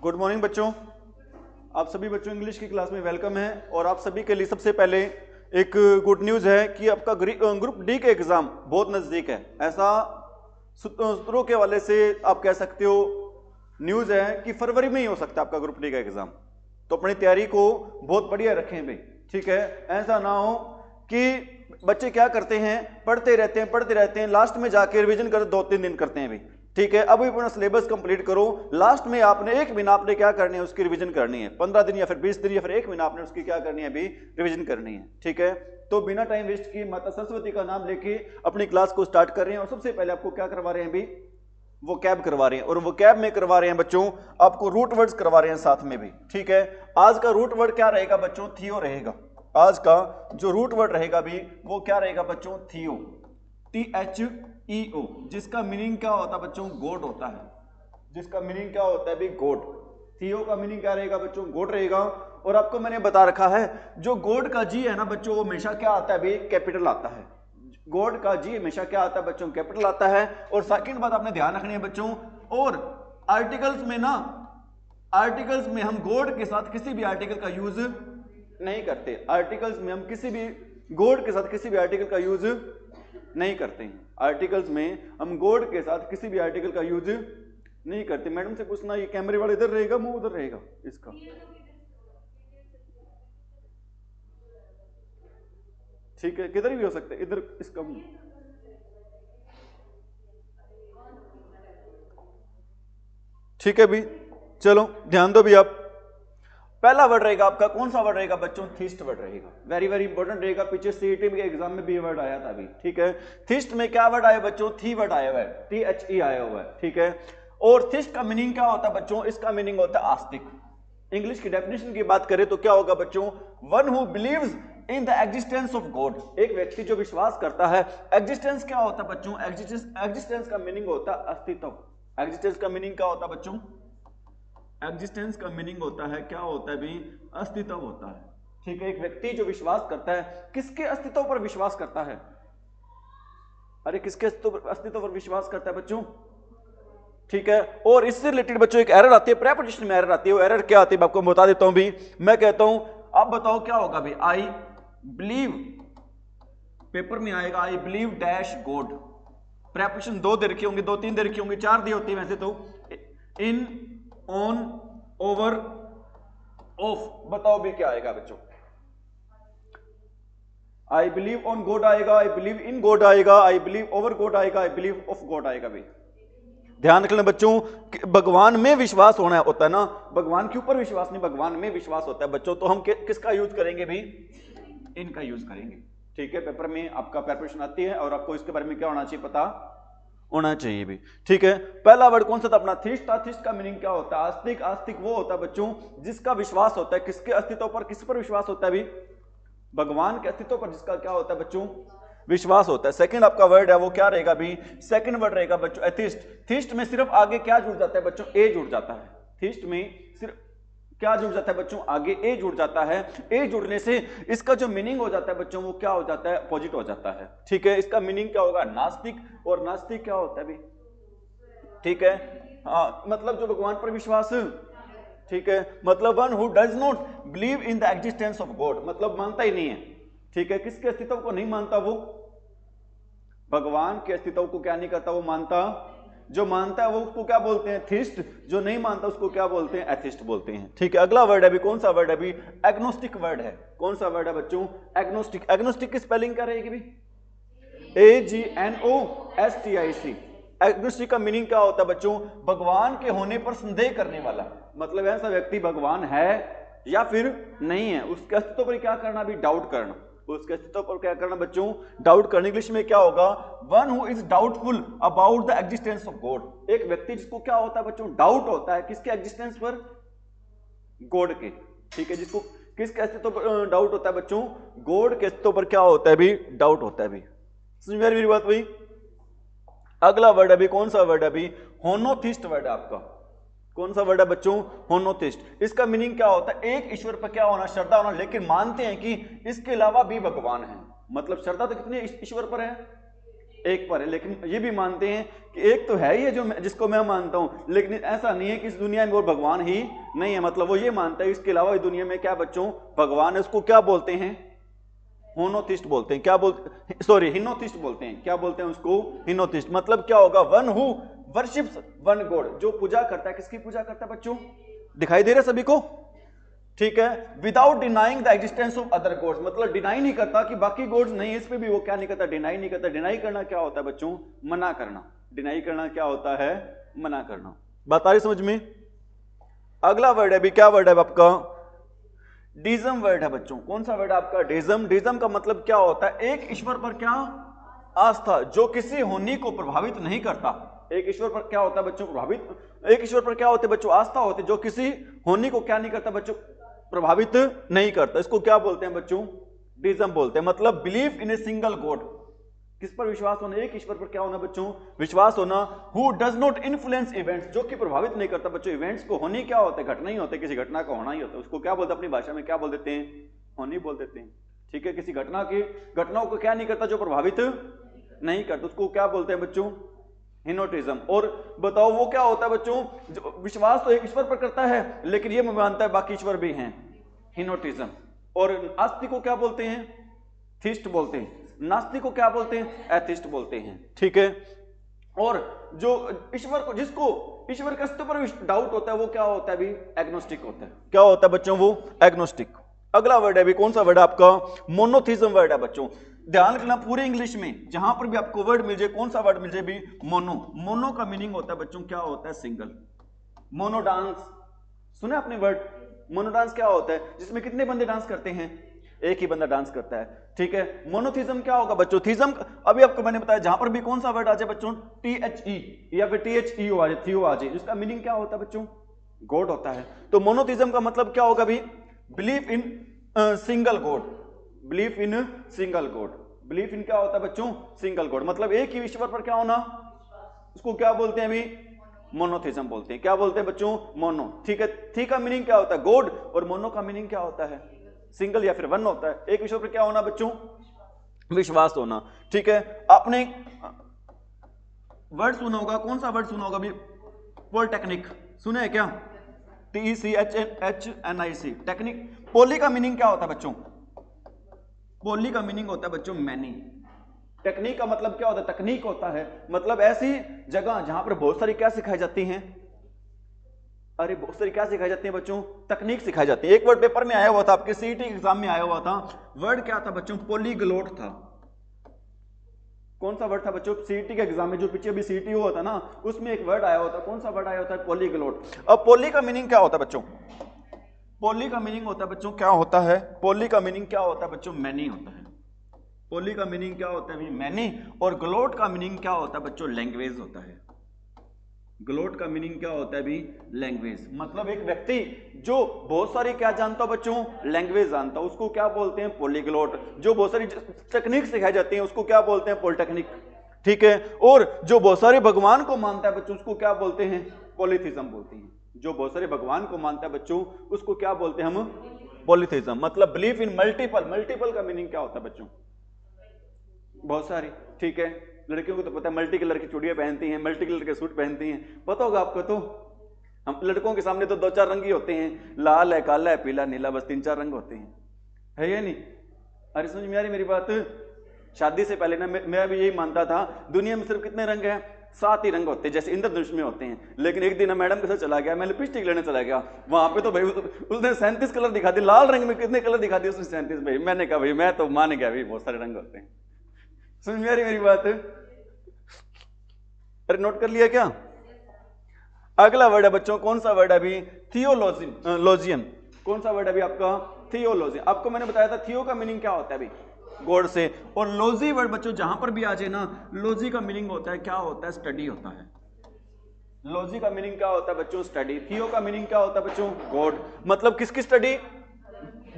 Good morning बच्चों। आप सभी बच्चों इंग्लिश की क्लास में वेलकम है। और आप सभी के लिए सबसे पहले एक गुड न्यूज़ है कि आपका ग्रुप डी का एग्ज़ाम बहुत नज़दीक है। ऐसा सूत्रों के हवाले से आप कह सकते हो न्यूज़ है कि फरवरी में ही हो सकता है आपका ग्रुप डी का एग्ज़ाम। तो अपनी तैयारी को बहुत बढ़िया रखें भाई, ठीक है। ऐसा ना हो कि बच्चे क्या करते हैं, पढ़ते रहते हैं, लास्ट में जाके रिवीजन कर 2-3 दिन करते हैं भाई, ठीक है। अभी अपना सिलेबस कंप्लीट करो, लास्ट में आपने 1 महीना आपने क्या करनी है, उसकी रिवीजन करनी है। 15 दिन या फिर 20 दिन या फिर 1 महीना आपने उसकी क्या करनी है, अभी रिवीजन करनी है, ठीक है। तो बिना टाइम वेस्ट किए माता सरस्वती का नाम लेके अपनी क्लास को स्टार्ट कर रहे हैं। और सबसे पहले आपको क्या करवा रहे हैं अभी, वो कैब करवा रहे हैं। और वो कैब में करवा रहे हैं बच्चों आपको रूट वर्ड्स करवा रहे हैं साथ में भी, ठीक है। आज का रूट वर्ड क्या रहेगा बच्चों, थियो रहेगा। आज का जो रूट वर्ड रहेगा भी वो क्या रहेगा बच्चों, थियो, THEO, जिसका मीनिंग क्या होता है बच्चों, गॉड होता है। जिसका मीनिंग क्या होता है भी, गॉड। थियो का मीनिंग क्या रहेगा बच्चों, गॉड रहेगा। और आपको मैंने बता रखा है जो गॉड का जी है ना बच्चों, वो हमेशा क्या आता है भी, कैपिटल आता है। गॉड का जी हमेशा क्या आता है बच्चों, कैपिटल आता है। और सेकंड बात आपने ध्यान रखनी है बच्चों, और आर्टिकल्स में ना, आर्टिकल्स में हम गॉड के साथ किसी भी आर्टिकल का यूज नहीं करते। आर्टिकल्स में हम किसी भी गॉड के साथ किसी भी आर्टिकल का यूज नहीं करते हैं। आर्टिकल्स में हम गॉड के साथ किसी भी आर्टिकल का यूज नहीं करते। मैडम से पूछना, ये कैमरे वाला इधर रहेगा, मुंह उधर रहेगा इसका, ठीक है, किधर भी हो सकता है, इधर इसका मुंह, ठीक है भी। चलो ध्यान दो भी आप। पहला वर्ड रहेगा आपका, कौन सा वर्ड रहेगा बच्चों, थिस्ट वर्ड रहेगा। वेरी वेरी इंपॉर्टेंट रहेगा, पीछे सीईटी के एग्जाम में भी ये वर्ड आया था अभी, ठीक है। थिस्ट में क्या वर्ड आया बच्चों, थी वर्ड आया हुआ है, THE आया हुआ है, ठीक है। और थिस्ट का मीनिंग क्या होता है बच्चों, इसका मीनिंग होता है आस्तिक। इंग्लिश की डेफिनेशन की बात करें तो क्या होगा बच्चों, one who believes in the existence of God. एक व्यक्ति जो विश्वास करता है। एग्जिस्टेंस क्या होता है बच्चों, एग्जिस्टेंस का मीनिंग होता है अस्तित्व। एग्जिस्टेंस का मीनिंग क्या होता है बच्चों, एग्जिस्टेंस का मीनिंग होता है, क्या होता है भी, अस्तित्व होता है, ठीक है। एक व्यक्ति जो विश्वास करता है, किसके अस्तित्व पर विश्वास करता है, अरे किसके अस्तित्व पर विश्वास करता है बच्चों, ठीक है। और इससे रिलेटेड बच्चों एक एरर आती है, प्रेपोजिशन में एरर आती है। वो एरर क्या आती है आपको बता देता हूं भी। मैं कहता हूं, आप बताओ क्या होगा भी, आई बिलीव, पेपर में आएगा I believe dash God. Preposition 2 दे रखी होंगी, 2-3 दे रखी होंगी, 4 दी होती है वैसे तो, इन, ऑन, ओवर, ऑफ। बताओ भी क्या आएगा बच्चों, आई बिलीव ऑन गॉड आएगा, आई बिलीव इन गॉड आएगा, आई बिलीव ओवर गॉड आएगा, आई बिलीव ऑफ गॉड आएगा भी। ध्यान रख लें बच्चों, भगवान में विश्वास होना होता है ना, भगवान के ऊपर विश्वास नहीं, भगवान में विश्वास होता है बच्चों। तो हम किसका यूज करेंगे भी, इनका यूज करेंगे, ठीक है। पेपर में आपका प्रिपरेशन आती है और आपको इसके बारे में क्या होना चाहिए, पता होना चाहिए भी, ठीक है। पहला वर्ड कौन सा था अपना, थिस्ट था। थिस्ट का मीनिंग क्या होता है, आस्तिक। आस्तिक वो होता है बच्चों जिसका विश्वास होता है, किसके अस्तित्व पर, किस पर विश्वास होता है भी, भगवान के अस्तित्व पर जिसका क्या होता है बच्चों, विश्वास होता है। सेकंड आपका वर्ड है वो क्या रहेगा भी, सेकंड वर्ड रहेगा बच्चों एथिस्ट। थिस्ट में सिर्फ आगे क्या जुड़ जाता है बच्चों, ए जुड़ जाता है। थिस्ट में सिर्फ क्या जुड़ जाता है बच्चों, आगे ए जुड़ जाता है। ए जुड़ने से इसका जो मीनिंग हो जाता है बच्चों, वो क्या हो जाता है, अपोजिट हो जाता है, ठीक है। इसका मीनिंग क्या होगा, नास्तिक। और नास्तिक क्या होता है भी, ठीक है, हाँ, मतलब जो भगवान पर विश्वास, ठीक है, मतलब one who does not believe in the existence of God, मतलब मानता ही नहीं है, ठीक है। किसके अस्तित्व को नहीं मानता वो, भगवान के अस्तित्व को क्या नहीं करता वो मानता। जो मानता है वो उसको क्या बोलते हैं, थिस्ट। जो नहीं मानता उसको क्या बोलते हैं, एथिस्ट बोलते हैं, ठीक है। अगला वर्ड है भी, कौन सा वर्ड है भी, एग्नोस्टिक वर्ड है। कौन सा वर्ड है बच्चों, एग्नोस्टिक। एग्नोस्टिक की स्पेलिंग क्या रहेगी भी, AGNOSTIC। एग्नोस्टिक का मीनिंग क्या होता है बच्चों, भगवान के होने पर संदेह करने वाला। मतलब ऐसा व्यक्ति भगवान है या फिर नहीं है, उसके अस्तित्व पर क्या करना भी, डाउट करना। उसके अस्तित्व पर क्या करना बच्चों, डाउट करना। इंग्लिश में क्या होगा, one who is doubtful about the existence of God. एक व्यक्ति जिसको क्या होता है बच्चों, डाउट होता है, किसके एग्जिस्टेंस पर, गॉड के, ठीक है। जिसको किसके अस्तित्व पर डाउट होता है बच्चों, गॉड के अस्तित्व पर क्या होता है भी, डाउट होता है भी। समझ में मेरी बात हुई। अगला वर्ड अभी कौन सा वर्ड अभी, होनोथिस्ट वर्ड है आपका। कौन सा वर्ड है बच्चों, होनोथिस्ट। इसका मीनिंग क्या होता है, एक ईश्वर पर क्या होना, श्रद्धा होना, लेकिन मानते हैं कि इसके अलावा भी भगवान है। मतलब श्रद्धा तो कितने ईश्वर पर है, एक पर है, लेकिन ये भी मानते हैं कि एक तो है ही है जो जिसको मैं मानता हूं, लेकिन ऐसा नहीं है कि इस दुनिया में वो भगवान ही नहीं है। मतलब वो ये मानता है इसके अलावा इस दुनिया में क्या बच्चों भगवान है। उसको क्या बोलते हैं? होनोथिस्ट बोलते हैं। क्या बोलते, सॉरी, हिनोथिस्ट बोलते हैं। क्या बोलते हैं उसको? हिनोथिस्ट। मतलब क्या होगा? One who worships one God, जो पूजा करता है। किसकी पूजा करता है बच्चों? दिखाई दे रहा है सभी को? ठीक है। Without denying the existence of other gods, मतलब डिनाई नहीं करता कि बाकी गॉड्स नहीं है, इस पे भी वो क्या नहीं करता? डिनाई नहीं करता। डिनाई करना क्या होता है बच्चों? मना करना। डिनाई करना क्या होता है? मना करना। बात आ रही समझ में? अगला वर्ड है भी, क्या वर्ड है आपका? डीजम वर्ड है बच्चों। कौन सा वर्ड है आपका? डीजम। डीजम का मतलब क्या होता है? एक ईश्वर पर क्या? आस्था, जो किसी होनी को प्रभावित नहीं करता। एक ईश्वर पर क्या होता है बच्चों? प्रभावित। एक ईश्वर पर क्या होते बच्चों? आस्था होती, जो किसी होनी को क्या नहीं करता बच्चों? प्रभावित नहीं करता। इसको क्या बोलते हैं बच्चों? डीजम बोलते हैं। मतलब believe in a single God, किस पर विश्वास होना? एक ईश्वर पर क्या होना बच्चों? विश्वास होना। Who does not influence events, जो कि प्रभावित नहीं करता बच्चों इवेंट्स को। होनी क्या होता है? घटना ही होता है, किसी घटना का होना ही होता है। उसको क्या बोलते हैं? अपनी भाषा में क्या बोल देते हैं? होनी बोल देते हैं। ठीक है। किसी घटनाओं को क्या नहीं करता? जो प्रभावित नहीं करता, उसको क्या बोलते हैं बच्चों? हिनोटिज्म। और बताओ वो क्या होता है बच्चों? विश्वास तो एक ईश्वर पर करता है, लेकिन ये मानता है बाकी ईश्वर भी हैं। हिनोटिज्म। और आस्तिक को क्या बोलते हैं? थीस्ट बोलते हैं। नास्तिक को क्या बोलते हैं? एथिस्ट बोलते हैं। ठीक है। और जो ईश्वर को, जिसको ईश्वर के अस्तित्व पर डाउट होता है, वो क्या होता है भी? एग्नोस्टिक होता है। क्या होता है बच्चों? वो एग्नोस्टिक। अगला वर्ड है भी, कौन सा वर्ड है आपका? मोनोथिज्म वर्ड है बच्चों। ध्यान रखना पूरी इंग्लिश में जहां पर भी आपको वर्ड मिल जाए, कौन सा वर्ड मिल जाए भी? मोनो। मोनो का मीनिंग होता है बच्चों क्या होता है? सिंगल। मोनो डांस सुना आपने वर्ड? मोनो डांस क्या होता है? जिसमें कितने बंदे डांस करते हैं? एक ही बंदा डांस करता है। ठीक है। मोनोथिज्म क्या होगा बच्चों? थिज्म अभी आपको मैंने बताया, जहां पर भी कौन सा वर्ड आ जाए बच्चों? THE या फिर THEO आ जाए, थियो आ जाए, जिसका मीनिंग क्या होता है बच्चों? गॉड होता है। तो मोनोथिज्म का मतलब क्या होगा भी? Believe in single God. Believe in single God. Believe in क्या होता है बच्चों? Single God. मतलब एक ही ईश्वर पर क्या होना, उसको क्या बोलते हैं अभी? मोनोथिज्म बोलते हैं। क्या बोलते हैं बच्चों? मोनो। ठीक है। थी का मीनिंग क्या होता है? गॉड। और मोनो का मीनिंग क्या होता है? सिंगल या फिर वन होता है। एक ईश्वर पर क्या होना बच्चों? विश्वास होना। ठीक है। आपने वर्ड सुना होगा, कौन सा वर्ड सुना होगा अभी? पॉलिटेक्निक सुना है क्या? TECHNIC, technique. पोली का मीनिंग क्या होता है बच्चों? पोली का मीनिंग होता है बच्चों मैनी। टेक्निक का मतलब क्या होता है? तकनीक होता है। मतलब ऐसी जगह जहां पर बहुत सारी क्या सिखाई जाती हैं? अरे बहुत सारी क्या सिखाई जाती है बच्चों? तकनीक सिखाई जाती है। एक वर्ड पेपर में आया हुआ था, आपके सीईटी एग्जाम में आया हुआ था। वर्ड क्या था बच्चों? पॉलीग्लोट था। कौन सा वर्ड था बच्चों? सीईटी के एग्जाम में, जो पीछे भी सीईटी हुआ था ना, उसमें एक वर्ड आया होता। कौन सा वर्ड आया होता है? पॉलीग्लोट। अब पोली का मीनिंग क्या होता है बच्चों? पोली का मीनिंग होता है बच्चों क्या होता है? पोली का मीनिंग क्या होता है बच्चों? मैनी होता है। पोली का मीनिंग क्या होता है? मैनी। और ग्लोट का मीनिंग क्या होता है बच्चों? लैंग्वेज होता है। ग्लोट का मीनिंग क्या होता है भी? लैंग्वेज। मतलब एक व्यक्ति जो बहुत सारी क्या जानता हो बच्चों? लैंग्वेज जानता हो, उसको क्या बोलते हैं? पॉलीग्लोट। जो बहुत सारी टेक्निक सिखाई जाती है, उसको क्या बोलते हैं? पॉलिटेक्निक। ठीक है। और जो बहुत सारे भगवान को मानता है बच्चों, उसको क्या बोलते हैं? पॉलीथिज्म बोलते हैं। जो बहुत सारे भगवान को मानता है बच्चों, उसको क्या बोलते हैं हम? पॉलीथिज्म। मतलब बिलीफ इन मल्टीपल। मल्टीपल का मीनिंग क्या होता है बच्चों? बहुत सारी। ठीक है। लड़कियों को तो पता है, मल्टी कलर की चूड़ियां पहनती हैं, मल्टी कलर के सूट पहनती हैं, पता होगा आपको। तो हम लड़कों के सामने तो 2-4 रंग ही होते हैं, लाल है, काला है, पीला, नीला, बस 3-4 रंग होते हैं, है या नहीं? अरे समझ में आ रही मेरी बात? शादी से पहले ना मैं भी यही मानता था, दुनिया में सिर्फ कितने रंग हैं? 7 ही रंग होते हैं, जैसे इंद्रधनुष में होते हैं। लेकिन एक दिन मैडम के साथ चला गया, मैं लिपस्टिक लेने चला गया, वहां पे तो भाई उसने 37 कलर दिखा दिए। लाल रंग में कितने कलर दिखा दिए उसने? 37। भाई मैंने कहा भाई मैं तो मान गया भाई बहुत सारे रंग होते हैं। समझ में आ रही मेरी बात? अरे नोट कर लिया क्या? अगला वर्ड है बच्चों, कौन सा वर्ड है अभी? थियोलॉजियन। कौन सा वर्ड है अभी आपका? थियोलॉजियन। आपको मैंने बताया था थियो का मीनिंग क्या होता है अभी? गॉड से। और लॉजी वर्ड बच्चों जहां पर भी आ जाए ना, लॉजी का मीनिंग होता है क्या होता है? स्टडी होता है। लॉजी का मीनिंग क्या होता है बच्चों? स्टडी। थियो का मीनिंग क्या होता है बच्चों? गॉड। मतलब किसकी स्टडी?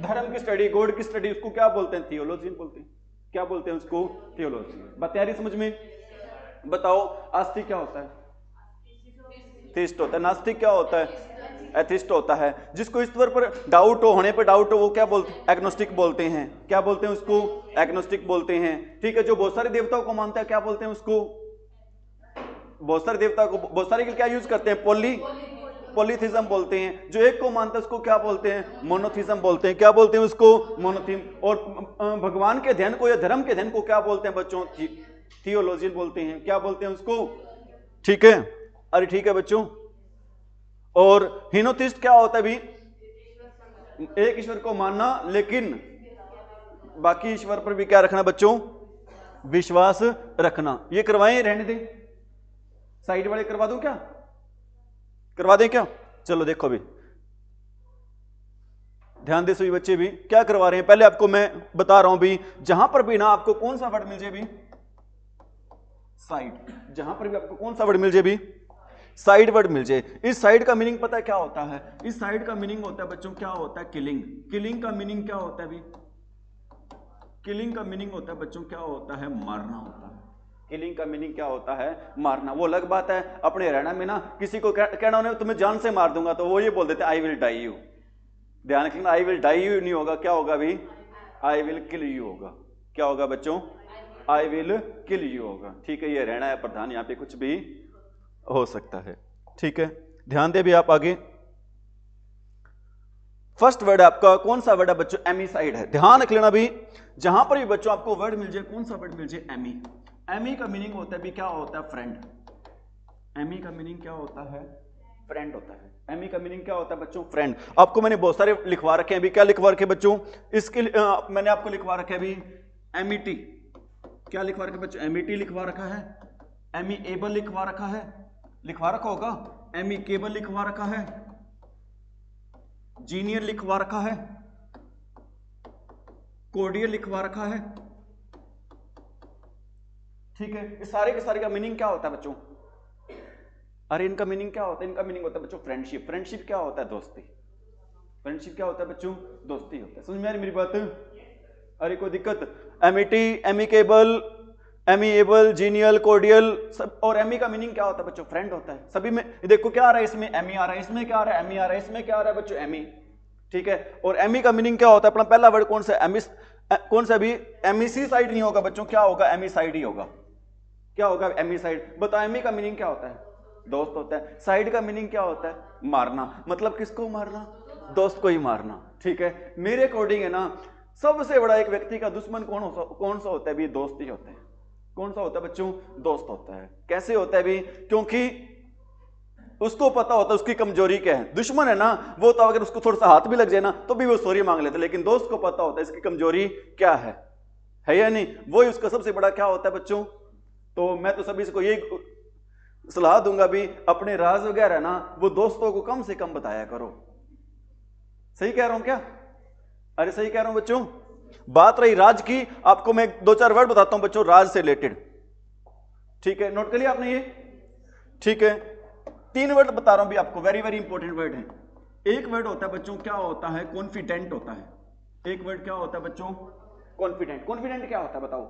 धर्म की स्टडी, गॉड की स्टडी, उसको क्या बोलते हैं? थियोलॉजियन बोलते हैं। क्या बोलते हैं उसको? थियोलॉजी। बात आ रही समझ में? बताओ आस्तिक क्या होता है? थीस्ट होता है। नास्तिक क्या होता है? एथिस्ट होता है। जिसको ईश्वर पर डाउट होने पर डाउट हो वो क्या बोलते हैं? एग्नोस्टिक बोलते हैं। क्या बोलते हैं उसको? एग्नोस्टिक बोलते हैं। ठीक है, जो बहुत सारे देवताओं को मानता है क्या बोलते हैं उसको? बहुत सारे देवता को, बहुत सारे क्या यूज करते हैं? पॉलीथिज्म बोलते हैं। जो एक को मानता है उसको क्या बोलते हैं? मोनोथिज्म बोलते हैं। क्या बोलते हैं उसको? मोनोथिज्म। और भगवान के ध्यान को या धर्म के ध्यान को क्या बोलते हैं बच्चों? थियोलॉजियन बोलते हैं। क्या बोलते हैं उसको? ठीक है, अरे ठीक है बच्चों। और हिनोथिस्ट क्या होता है भी? एक ईश्वर को मानना लेकिन बाकी ईश्वर पर भी क्या रखना बच्चों? विश्वास रखना। ये करवाएं, रहने दें, साइड वाले करवा दूं क्या? करवा दें क्या? चलो देखो भी, ध्यान दे सभी बच्चे भी क्या करवा रहे हैं। पहले आपको मैं बता रहा हूं भी, जहां पर भी ना आपको कौन सा वर्ड मिल जाए भी? साइड। जहां पर भी आपको कौन सा वर्ड मिल जाए भी? साइड वर्ड मिल जाए। इस साइड का मीनिंग पता है क्या होता है? इस साइड का मीनिंग होता है बच्चों, क्या होता है? किलिंग। किलिंग का मीनिंग क्या होता है भी? किलिंग का मीनिंग होता है बच्चों, क्या होता है? मारना होता है। किलिंग का मीनिंग क्या होता है? मारना। वो अलग बात है, अपने हरियाणा में ना किसी को कहना उन्हें तुम्हें जान से मार दूंगा, तो वो ये बोल देते आई विल डाई यू। ध्यान रखना, आई विल डाई यू नहीं होगा, क्या होगा भी? आई विल किल यू होगा। क्या होगा बच्चों? आई विल किल यू होगा। ठीक है, ये हरियाणा है प्रधान, यहाँ पे कुछ भी हो सकता है। ठीक है, ध्यान दे भी आप आगे। फर्स्ट वर्ड आपका कौन सा वर्ड है बच्चों? एमीसाइड है। ध्यान रख लेना भी, जहां पर भी बच्चों आपको वर्ड मिल जाए, कौन सा वर्ड मिल जाए? एमी। एमी का मीनिंग होता है भी क्या होता है? फ्रेंड। एमी का मीनिंग क्या होता है? फ्रेंड होता है। एमी का मीनिंग क्या होता है बच्चों? फ्रेंड। आपको मैंने बहुत सारे लिखवा रखे हैं भी। क्या लिखवा रखे बच्चों? इसके मैंने आपको लिखवा रखा है भी एमिटी। क्या लिखवा रखा है बच्चों? एमिटी लिखवा रखा है। एमी एबल लिखवा रखा है, लिखवा रखा होगा। एमी केबल लिखवा रखा है, जीनियर लिखवा रखा है, कोडियल लिखवा रखा है। ठीक है, इस सारे के सारे का मीनिंग क्या होता है बच्चों? अरे इनका मीनिंग क्या होता है? इनका मीनिंग होता है बच्चों फ्रेंडशिप। फ्रेंडशिप क्या होता है? दोस्ती। फ्रेंडशिप क्या होता है बच्चों? दोस्ती होता है। समझ में आ रही मेरी बात? अरे कोई दिक्कत? एमिटी, एमिकेबल, एमीएबल, जीनियल, कोडियल सब। और एमी का मीनिंग क्या होता है बच्चों? फ्रेंड होता है। सभी में देखो क्या आ रहा है, इसमें एमी आ रहा है, इसमें क्या आ रहा है? एमी आ रहा है, इसमें क्या आ रहा है बच्चों? एमी। ठीक है, और एमी का मीनिंग क्या होता है? अपना पहला वर्ड कौन सा? एमिस। कौन सा भी? एमिसी साइड नहीं होगा बच्चों, क्या होगा? एमिसाइड ही होगा। क्या होगा? एमिसाइड। बताओ एमी का मीनिंग क्या होता है? दोस्त होता है। साइड का मीनिंग क्या होता है? मारना। मतलब किसको मारना? दोस्त को ही मारना। ठीक है, मेरे अकॉर्डिंग है ना, सबसे बड़ा एक व्यक्ति का दुश्मन कौन सा होता है भी? दोस्त ही होता है। कौन सा होता है बच्चों? दोस्त होता है। कैसे होता है भी? क्योंकि उसको पता होता है उसकी कमजोरी क्या है। दुश्मन है ना, वो तो अगर उसको थोड़ा सा हाथ भी लग जाए ना तो भी वो सॉरी मांग लेता है, लेकिन दोस्त को पता होता है इसकी कमजोरी क्या है या नहीं? वही उसका सबसे बड़ा क्या होता है बच्चों? तो मैं तो सभी को यही सलाह दूंगा भी, अपने राज वगैरह ना वो दोस्तों को कम से कम बताया करो। सही कह रहा हूं क्या? अरे सही कह रहा हूं बच्चों। बात रही राज की, आपको मैं 2-4 वर्ड बताता हूं बच्चों राज से रिलेटेड। ठीक है, नोट कर लिया आपने ये? ठीक है, 3 वर्ड बता रहा हूं भी आपको, वेरी वेरी इंपॉर्टेंट वर्ड है। एक वर्ड होता है बच्चों, क्या होता है? कॉन्फिडेंट होता है। एक वर्ड क्या होता है बच्चों? कॉन्फिडेंट। कॉन्फिडेंट क्या होता है बताओ?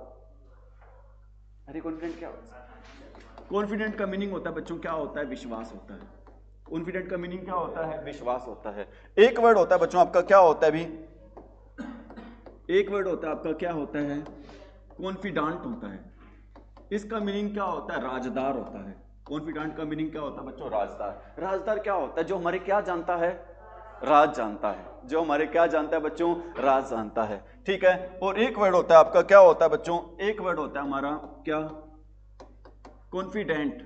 अरे कॉन्फिडेंट क्या होता है? कॉन्फिडेंट का मीनिंग होता है बच्चों, क्या होता है? विश्वास होता है। कॉन्फिडेंट का मीनिंग क्या होता है? विश्वास होता है। एक वर्ड होता है बच्चों आपका, क्या होता है भी? एक वर्ड होता है आपका, क्या होता है? कॉन्फिडेंट होता है। इसका मीनिंग क्या होता है? राजदार होता है। कॉन्फिडेंट का मीनिंग क्या होता है बच्चों? राजदार। राजदार क्या होता है? जो हमारे क्या जानता है? राज जानता है। जो हमारे क्या जानता है बच्चों? राज जानता है। ठीक है, और एक वर्ड होता है आपका, क्या होता है बच्चों? एक वर्ड होता है हमारा क्या? कॉन्फिडेंट।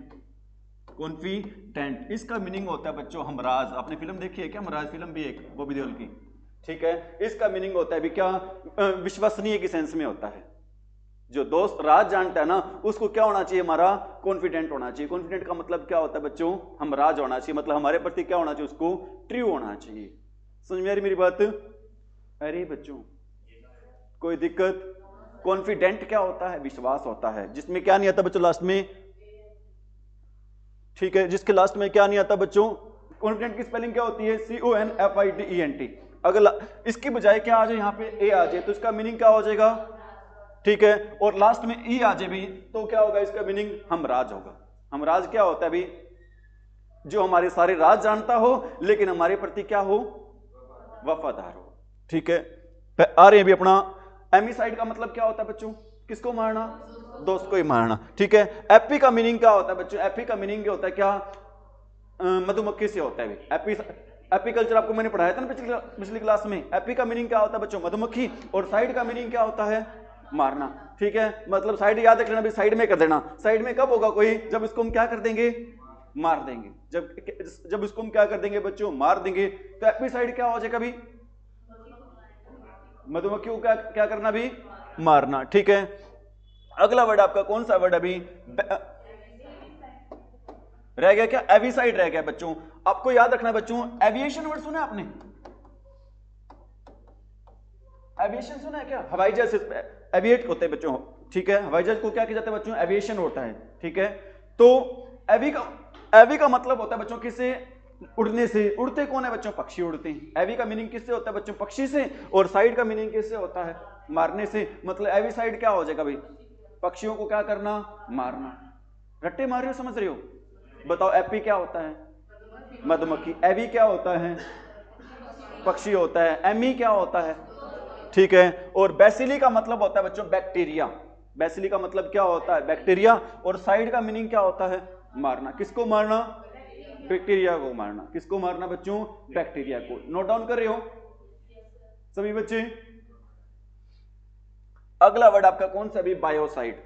कॉन्फिडेंट, इसका मीनिंग होता है बच्चों हमराज। आपने फिल्म देखी है क्या? हमराज फिल्म भी एक बॉबी देओल की। ठीक है, इसका मीनिंग होता है भी क्या? विश्वसनीय की सेंस में होता है। जो दोस्त राज जानता है ना उसको क्या होना चाहिए? हमारा कॉन्फिडेंट होना चाहिए। कॉन्फिडेंट का मतलब क्या होता है बच्चों? हम राज होना चाहिए, मतलब हमारे प्रति क्या होना चाहिए? उसको ट्रू होना चाहिए। समझ में आ रही मेरी बात? अरे बच्चों कोई दिक्कत? कॉन्फिडेंट क्या होता है? विश्वास होता है, जिसमें क्या नहीं आता बच्चों लास्ट में? ठीक है, जिसके लास्ट में क्या नहीं आता बच्चों? कॉन्फिडेंट की स्पेलिंग क्या होती है? CONFIDENT। अगर इसकी बजाय क्या आ जाए यहाँ पे? ए आ जाए तो इसका मीनिंग क्या हो जाएगा? ठीक है, और लास्ट में ई आ जाए भी तो क्या होगा? इसका मीनिंग हमराज होगा। हमराज क्या होता है भी? जो हमारे सारे राज जानता हो लेकिन हमारे प्रति क्या हो, वफादार हो। ठीक है, आ रहे हैं भी अपना एमिसाइड का मतलब क्या होता है बच्चों, किसको मारना, दोस्त को ही मारना। ठीक है, एपी का मीनिंग क्या होता है बच्चों, एपी का मीनिंग क्या होता है, क्या मधुमक्खी से होता है। एपी एपीकल्चर आपको मैंने पढ़ाया था ना पिछली क्लास में। एपी का मीनिंग क्या होता है बच्चों, मधुमक्खी, और साइड का मीनिंग क्या होता है, मारना। ठीक है, मतलब साइड याद रख लेना भी, साइड में कर देना। साइड में कब होगा कोई, जब इसको हम क्या कर देंगे, मार देंगे। जब इसको हम क्या कर देंगे बच्चों, मार देंगे। तो एपिसाइड क्या हो जाएगा भी, मधुमक्खी को क्या करना भी, मारना। ठीक है, अगला वर्ड आपका कौन सा वर्ड अभी रह गया, क्या एविसाइड रह गया बच्चों। आपको याद रखना बच्चों, एविएशन वर्ड सुना आपने, एविएशन सुना है क्या, हवाई जहाज एविएट होते हैं बच्चों। ठीक है, हवाई जहाज को क्या किया जाता है बच्चों, एविएशन होता है। ठीक है, तो एवी का मतलब होता है बच्चों किससे, उड़ने से। उड़ते कौन है बच्चों, पक्षी उड़ते हैं। एवी का मीनिंग किससे होता है बच्चों, पक्षी से। और साइड का मीनिंग किससे होता है, मारने से। मतलब एवी साइड क्या हो जाएगा भाई, पक्षियों को क्या करना, मारना। रट्टे मार रहे हो, समझ रहे हो, बताओ। एपी क्या होता है, मधुमक्खी। एवी क्या होता है, पक्षी होता है। एमी क्या होता है, ठीक है। और बेसिली का मतलब होता है बच्चों बैक्टीरिया। बेसिली का मतलब क्या होता है, बैक्टीरिया। और साइड का मीनिंग क्या होता है, मारना। किसको मारना, बैक्टीरिया को मारना। किसको मारना बच्चों, बैक्टीरिया को। नोट डाउन कर रहे हो सभी बच्चे। अगला वर्ड आपका कौन सा भी, बायोसाइड।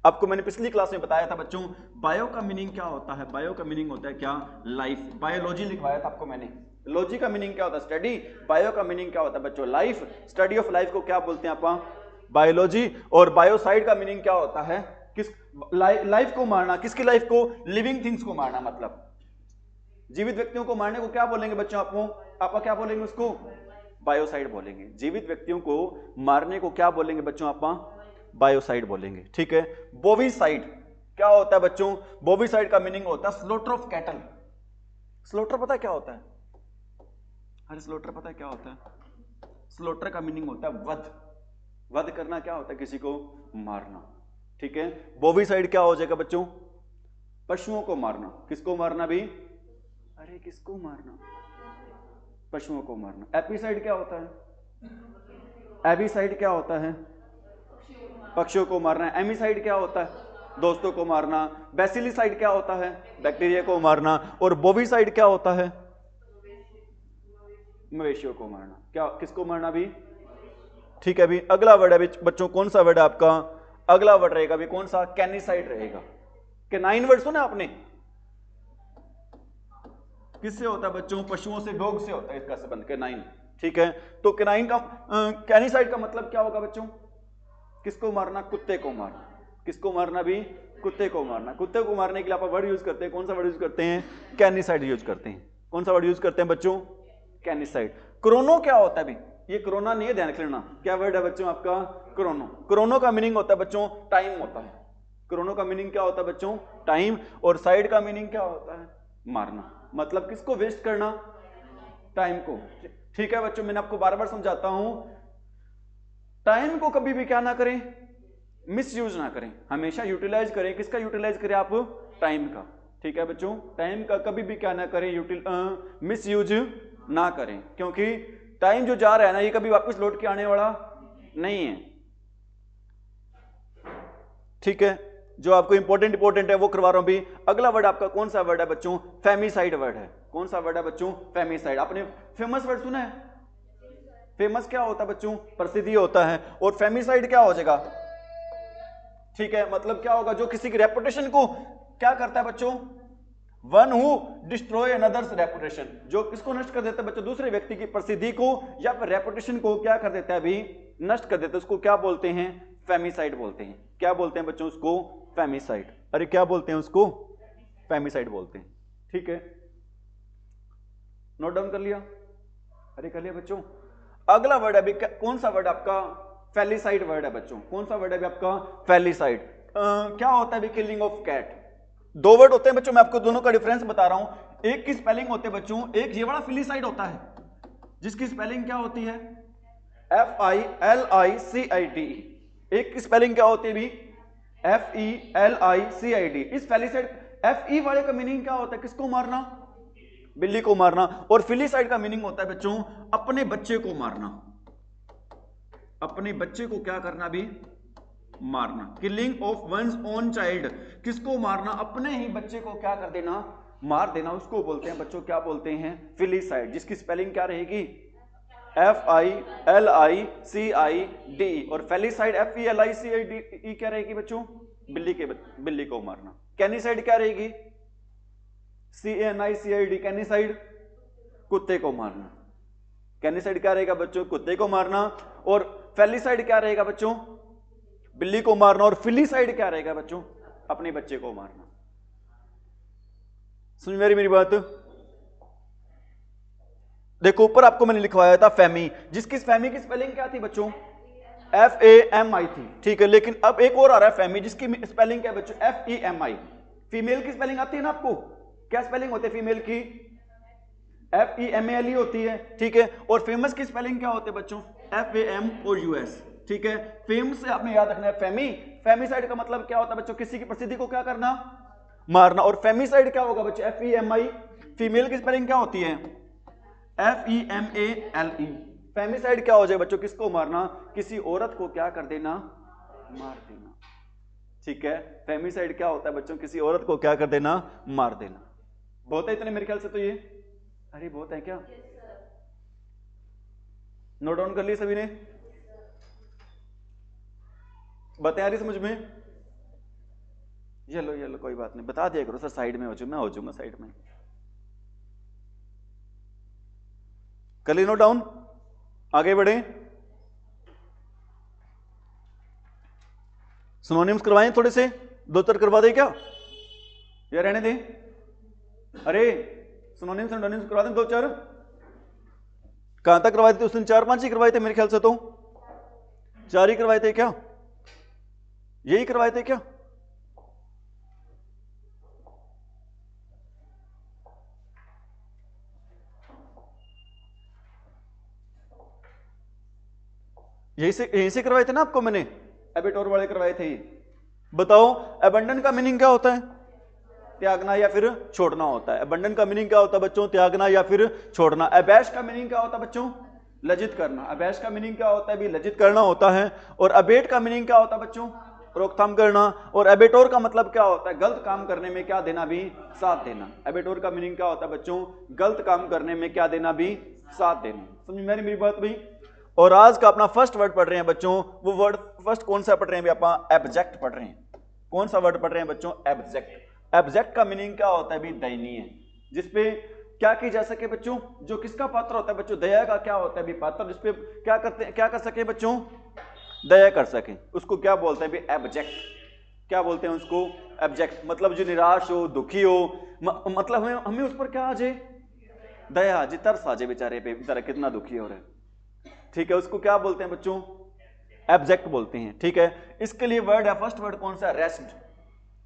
आपको मैंने पिछली क्लास में बताया था बच्चों, बायो का मीनिंग क्या होता है। बायो का मीनिंग होता है क्या, लाइफ। बायोलॉजी लिखवाया था आपको मैंने। लॉजी का मीनिंग क्या होता है, स्टडी। बायो का मीनिंग क्या होता है बच्चों, लाइफ। स्टडी ऑफ लाइफ को क्या बोलते हैं आप, बायोलॉजी। और बायोसाइड का मीनिंग क्या होता है, किस लाइफ को मारना। किसकी लाइफ को, लिविंग थिंग्स को मारना। मतलब जीवित व्यक्तियों को मारने को क्या बोलेंगे बच्चों, आप क्या बोलेंगे उसको, बायोसाइड बोलेंगे। जीवित व्यक्तियों को मारने को क्या बोलेंगे बच्चों, आप बायोसाइड बोलेंगे। ठीक है, बोविसाइड क्या होता है बच्चों, बोविसाइड का मीनिंग होता है स्लोटर ऑफ कैटल। स्लोटर पता है क्या होता है, अरे स्लोटर पता है क्या होता है, स्लोटर का मीनिंग होता है वध। वध करना क्या होता है, किसी को मारना। ठीक है, बोविसाइड क्या हो जाएगा बच्चों, पशुओं को मारना। किसको मारना भी, अरे किसको मारना, पशुओं को मारना। एपिसाइड क्या होता है, एबिसाइड क्या होता है, पक्षियों को मारना। एमिसाइड क्या होता है, दोस्तों को मारना। बेसिलिसाइड क्या होता है, बैक्टीरिया को मारना। और बोविसाइड क्या होता है, मवेशियों को मारना। क्या, किसको मारना भी, ठीक है। अभी अगला वर्ड है बच्चों, कौन सा वर्ड है आपका, अगला वर्ड रहेगा अभी कौन सा, कैनिसाइड रहेगा। कैनाइन वर्ड सुना आपने, किससे होता है बच्चों, पशुओं से, डॉग से होता है इसका संबंध, कैनाइन। ठीक है, तो कैनाइन का कैनिसाइड का मतलब क्या होगा बच्चों, किसको मारना, कुत्ते को मारना। किसको मारना भी, कुत्ते को मारना। कुत्ते को मारने के लिए आप वर्ड यूज करते हैं, कौन सा वर्ड यूज करते हैं, कैनिसाइड यूज करते हैं। कौन सा वर्ड यूज करते हैं बच्चों, कैनिसाइड। क्रोनो क्या होता है भी, ये कोरोना नहीं है, ध्यान रख लेना। क्या वर्ड है बच्चों आपका, क्रोनो। क्रोनो का मीनिंग होता है बच्चों टाइम होता है। क्रोनो का मीनिंग क्या होता है बच्चों, टाइम। और साइड का मीनिंग क्या होता है, मारना। मतलब किसको वेस्ट करना, टाइम को। ठीक है बच्चों, मैंने आपको बार बार समझाता हूं, टाइम को कभी भी क्या ना करें, मिस यूज ना करें, हमेशा यूटिलाइज करें। किसका यूटिलाइज करें आप, टाइम का। ठीक है बच्चों, टाइम का कभी भी क्या ना करें, मिस यूज ना करें, क्योंकि टाइम जो जा रहा है ना, ये कभी वापस लौट के आने वाला नहीं है। ठीक है, जो आपको इंपॉर्टेंट है वो करवा रहा हूं भी। अगला वर्ड आपका कौन सा वर्ड है बच्चों, फेमिसाइड वर्ड है। कौन सा वर्ड है बच्चों, फेमिसाइड। आपने फेमस वर्ड सुना है, फेमस क्या होता है बच्चों, प्रसिद्धि होता है। और फेमिसाइड क्या हो जाएगा, ठीक है, मतलब क्या होगा, जो किसी की रेपुटेशन को क्या करता है बच्चों, one who destroy another's reputation. जो किसको नष्ट कर देता है बच्चों, दूसरे व्यक्ति की प्रसिद्धि को या फिर रेपुटेशन को क्या कर देता है, अभी नष्ट कर देता है। उसको क्या बोलते हैं, फेमिसाइड बोलते हैं। क्या बोलते हैं बच्चों उसको, फेमिसाइड। अरे क्या बोलते हैं उसको, फेमिसाइड बोलते हैं। ठीक है, नोट डाउन कर लिया, अरे कर लिया बच्चों। अगला वर्ड अभी कौन सा वर्ड आपका, फेलिसाइड वर्ड है बच्चों। कौन सा वर्ड है अभी आपका, फेलिसाइड। क्या होता है अभी, किलिंग ऑफ कैट। दो वर्ड होते हैं बच्चों, मैं आपको दोनों का डिफरेंस बता रहा हूं। एक की स्पेलिंग होते हैं बच्चों, एक ये वाला फिलिसाइड होता है, जिसकी स्पेलिंग क्या होती है, FILICID। एक की स्पेलिंग क्या होती है भी, FELICID। इस फेलिसाइड, FE वाले का मीनिंग क्या होता है, किसको मारना, बिल्ली को मारना। और फिलिसाइड का मीनिंग होता है बच्चों अपने बच्चे को मारना, अपने बच्चे को क्या करना भी, मारना। Killing of one's own child, किसको मारना, अपने ही बच्चे को क्या कर देना, मार देना, उसको बोलते हैं बच्चों, क्या बोलते हैं, फिलिसाइड, जिसकी स्पेलिंग क्या रहेगी, FILICID। और फेलिसाइड FELICID क्या रहेगी बच्चों, बिल्ली को मारना। कैनिसाइड क्या रहेगी, CANICID, कैनिसाइड कुत्ते को मारना। कैनिसाइड क्या रहेगा बच्चों, कुत्ते को मारना। और फेलिसाइड क्या रहेगा बच्चों, बिल्ली को मारना। और फिलिसाइड क्या रहेगा बच्चों, अपने बच्चे को मारना। समझ मेरी बात। देखो ऊपर आपको मैंने लिखवाया था फैमी, जिसकी फैमी की स्पेलिंग क्या थी बच्चों, FAMI थी, ठीक है। लेकिन अब एक और आ रहा है फैमी, जिसकी स्पेलिंग क्या है बच्चों, FEMI। फीमेल की स्पेलिंग आती है ना आपको, क्या स्पेलिंग होती है फीमेल की, FEMALE होती है, ठीक है। और फेमस की स्पेलिंग क्या होती है बच्चों, FAMOUS, ठीक है। फेमस से आपने याद रखना है फैमी। फेमिसाइड का मतलब क्या होता है बच्चों, किसी की प्रसिद्धि को क्या करना, मारना। और फेमिसाइड क्या होगा बच्चों, FEMI। फीमेल की स्पेलिंग क्या होती है, FEMALE। फेमिसाइड क्या हो जाए बच्चों, किसको मारना, किसी औरत को क्या कर देना, मार देना, ठीक है। फेमिसाइड क्या होता है बच्चों, किसी औरत को क्या कर देना, मार देना। बहुत है इतने मेरे ख्याल से तो ये, अरे बहुत है क्या, नोट डाउन कर लिए सभी ने, बताया रही समझ में, ये लो कोई बात नहीं, बता दिया करो सर, साइड में हो जाऊँ, मैं हो जाऊंगा साइड में, कर ली नोट डाउन, आगे बढ़े। सिनोनिम्स करवाएं थोड़े से, दो चार करवा दे क्या, या रहने दें, अरे सिनोनिम्स एंटोनिम्स करवा दें दो चार, कहां तक करवाए थे उस दिन, 4-5 ही करवाए थे मेरे ख्याल से, तो 4 ही करवाए थे क्या, यही करवाए थे क्या, यहीं से करवाए थे ना आपको मैंने, एबेटोर वाले करवाए थे। बताओ अबंडन का मीनिंग क्या होता है, त्यागना या फिर छोड़ना होता है। अबंडन का मीनिंग क्या होता है बच्चों, त्यागना या फिर छोड़ना। अबैश का मीनिंग क्या होता है बच्चों, लज्जित करना। अबैश का मीनिंग क्या होता है भी, लज्जित करना होता है। और अबेट का मीनिंग क्या होता है बच्चों, रोकथाम करना। और एबेटोर का मतलब क्या होता है, गलत काम करने में क्या देना भी, साथ देना। एबेटोर का मीनिंग क्या होता है बच्चों, गलत काम करने में क्या देना भी, साथ देना। समझ में मेरी बात भाई। और आज का अपना फर्स्ट वर्ड पढ़ रहे हैं बच्चों, वो वर्ड फर्स्ट कौन सा पढ़ रहे हैं, आप एब्जेक्ट पढ़ रहे हैं। कौन सा वर्ड पढ़ रहे हैं बच्चों, एब्जेक्ट। एब्जेक्ट का मीनिंग क्या होता है भी, दयनीय, जिसपे क्या की जा सके बच्चों, जो किसका पात्र होता है बच्चों, दया का क्या होता है भी पात्र, जिसपे क्या करते हैं, क्या कर सके बच्चों, दया कर सके, उसको क्या बोलते हैं भी, एब्जेक्ट। क्या बोलते हैं उसको, एब्जेक्ट। मतलब जो निराश हो, दुखी हो, मतलब हमें उस पर क्या आ जाए, दया, जी तरस आ जाए बेचारे पे, बेचारा कितना दुखी हो रहा है, ठीक है, उसको क्या बोलते हैं बच्चों, एब्जेक्ट बोलते हैं, ठीक है। इसके लिए वर्ड है, फर्स्ट वर्ड कौन सा, रेस्ट।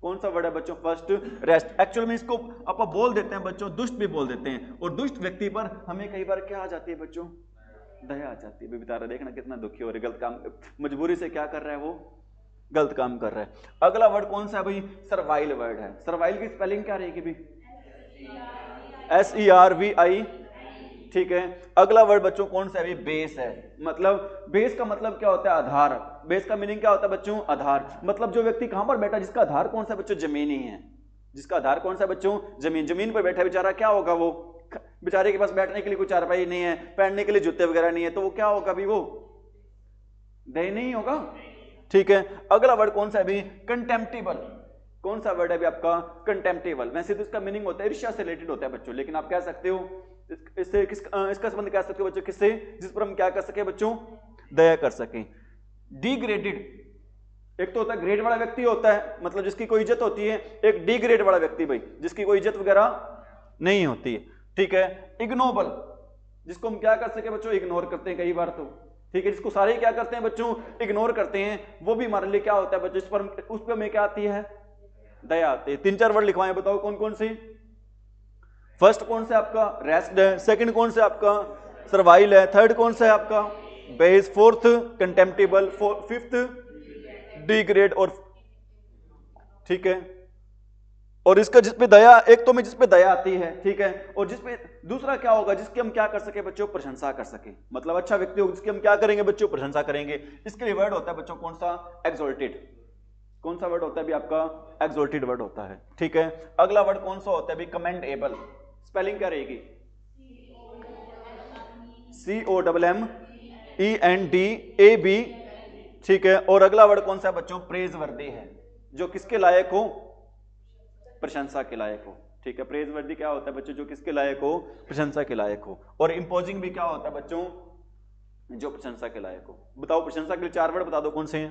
कौन सा वर्ड है बच्चों, फर्स्ट, रेस्ट। एक्चुअल में इसको आप बोल देते हैं बच्चों, दुष्ट भी बोल देते हैं। और दुष्ट व्यक्ति पर हमें कई बार क्या आ जाती है बच्चों, दया आ जाती है, बेचारा देखना कितना दुखी हो रहा है, गलत काम, मजबूरी से क्या कर रहा है वो, गलत काम कर रहा है। अगला वर्ड कौन सा है भाई, सर्वाइल वर्ड है। सर्वाइल की स्पेलिंग क्या रहेगी भी, SERVI, ठीक है। अगला वर्ड बच्चों कौन सा है, बेस है। मतलब बेस का मतलब क्या होता है, आधार। बेस का मीनिंग क्या होता है बच्चों, आधार। मतलब जो व्यक्ति कहां पर बैठा, जिसका आधार कौन सा बच्चों, जमीन ही है। जिसका आधार कौन सा बच्चों, जमीन। जमीन पर बैठा बेचारा, क्या होगा वो, बेचारे के पास बैठने के लिए कोई चारपाई नहीं है, पहनने के लिए जूते वगैरह नहीं है, तो वो क्या होगा भी, वो दया नहीं होगा, ठीक है। अगला वर्ड कौन सा है भी, कंटेम्प्टेबल। कौन सा वर्ड है भी आपका, कंटेम्प्टेबल। वैसे तो इसका मीनिंग होता है ईर्ष्या से रिलेटेड होता है बच्चों, लेकिन आप कह सकते हो इससे इसका संबंध कह सकते हो बच्चों, किससे, जिस पर हम क्या कर सके बच्चों, दया कर सके। डिग्रेडेड, एक तो होता है ग्रेड वाला व्यक्ति होता है, मतलब जिसकी कोई इज्जत होती है। एक डिग्रेड वाला व्यक्ति भाई, जिसकी कोई इज्जत वगैरह नहीं होती है, ठीक है। इग्नोबल, जिसको हम क्या कर सके बच्चों, इग्नोर करते हैं कई बार तो, ठीक है। जिसको सारे क्या करते हैं बच्चों, इग्नोर करते हैं, वो भी हमारे लिए क्या होता है बच्चों, इस पर उस पर हमें क्या आती है, दया आती है। 3-4 वर्ड लिखवाएं, बताओ कौन कौन से। फर्स्ट कौन सा आपका, रेस्ट है। सेकंड कौन सा आपका, सर्वाइल है। थर्ड कौन सा है आपका, बेस। फोर्थ कंटेम्प्टेबल। फिफ्थ डिग्रेड, और ठीक है। और इसका जिस पे दया, एक तो में जिस पे दया आती है, ठीक है, और जिस पे दूसरा क्या होगा, जिसकी हम क्या कर सके बच्चों, प्रशंसा कर सके, मतलब अच्छा व्यक्ति होगा जिसकी हम क्या करेंगे बच्चों, प्रशंसा करेंगे। इसके लिए वर्ड होता है बच्चों कौन सा, एक्सोल्टेड। कौन सा वर्ड होता है भी आपका, एक्सोल्टेड वर्ड होता है, ठीक है। अगला वर्ड कौन सा होता है भी, कमेंडेबल। स्पेलिंग क्या रहेगी, COMMENDAB, ठीक है। और अगला वर्ड कौन सा है बच्चों, प्रेज वर्दी है, जो किसके लायक हो, प्रशंसा के लायक हो, ठीक है। प्रेज वर्दी क्या होता है बच्चों, जो किसके लायक हो, प्रशंसा के लायक हो। और इंपोजिंग भी क्या होता है बच्चों, जो प्रशंसा के लायक हो। बताओ प्रशंसा के लिए 4 वर्ड बता दो कौन से हैं,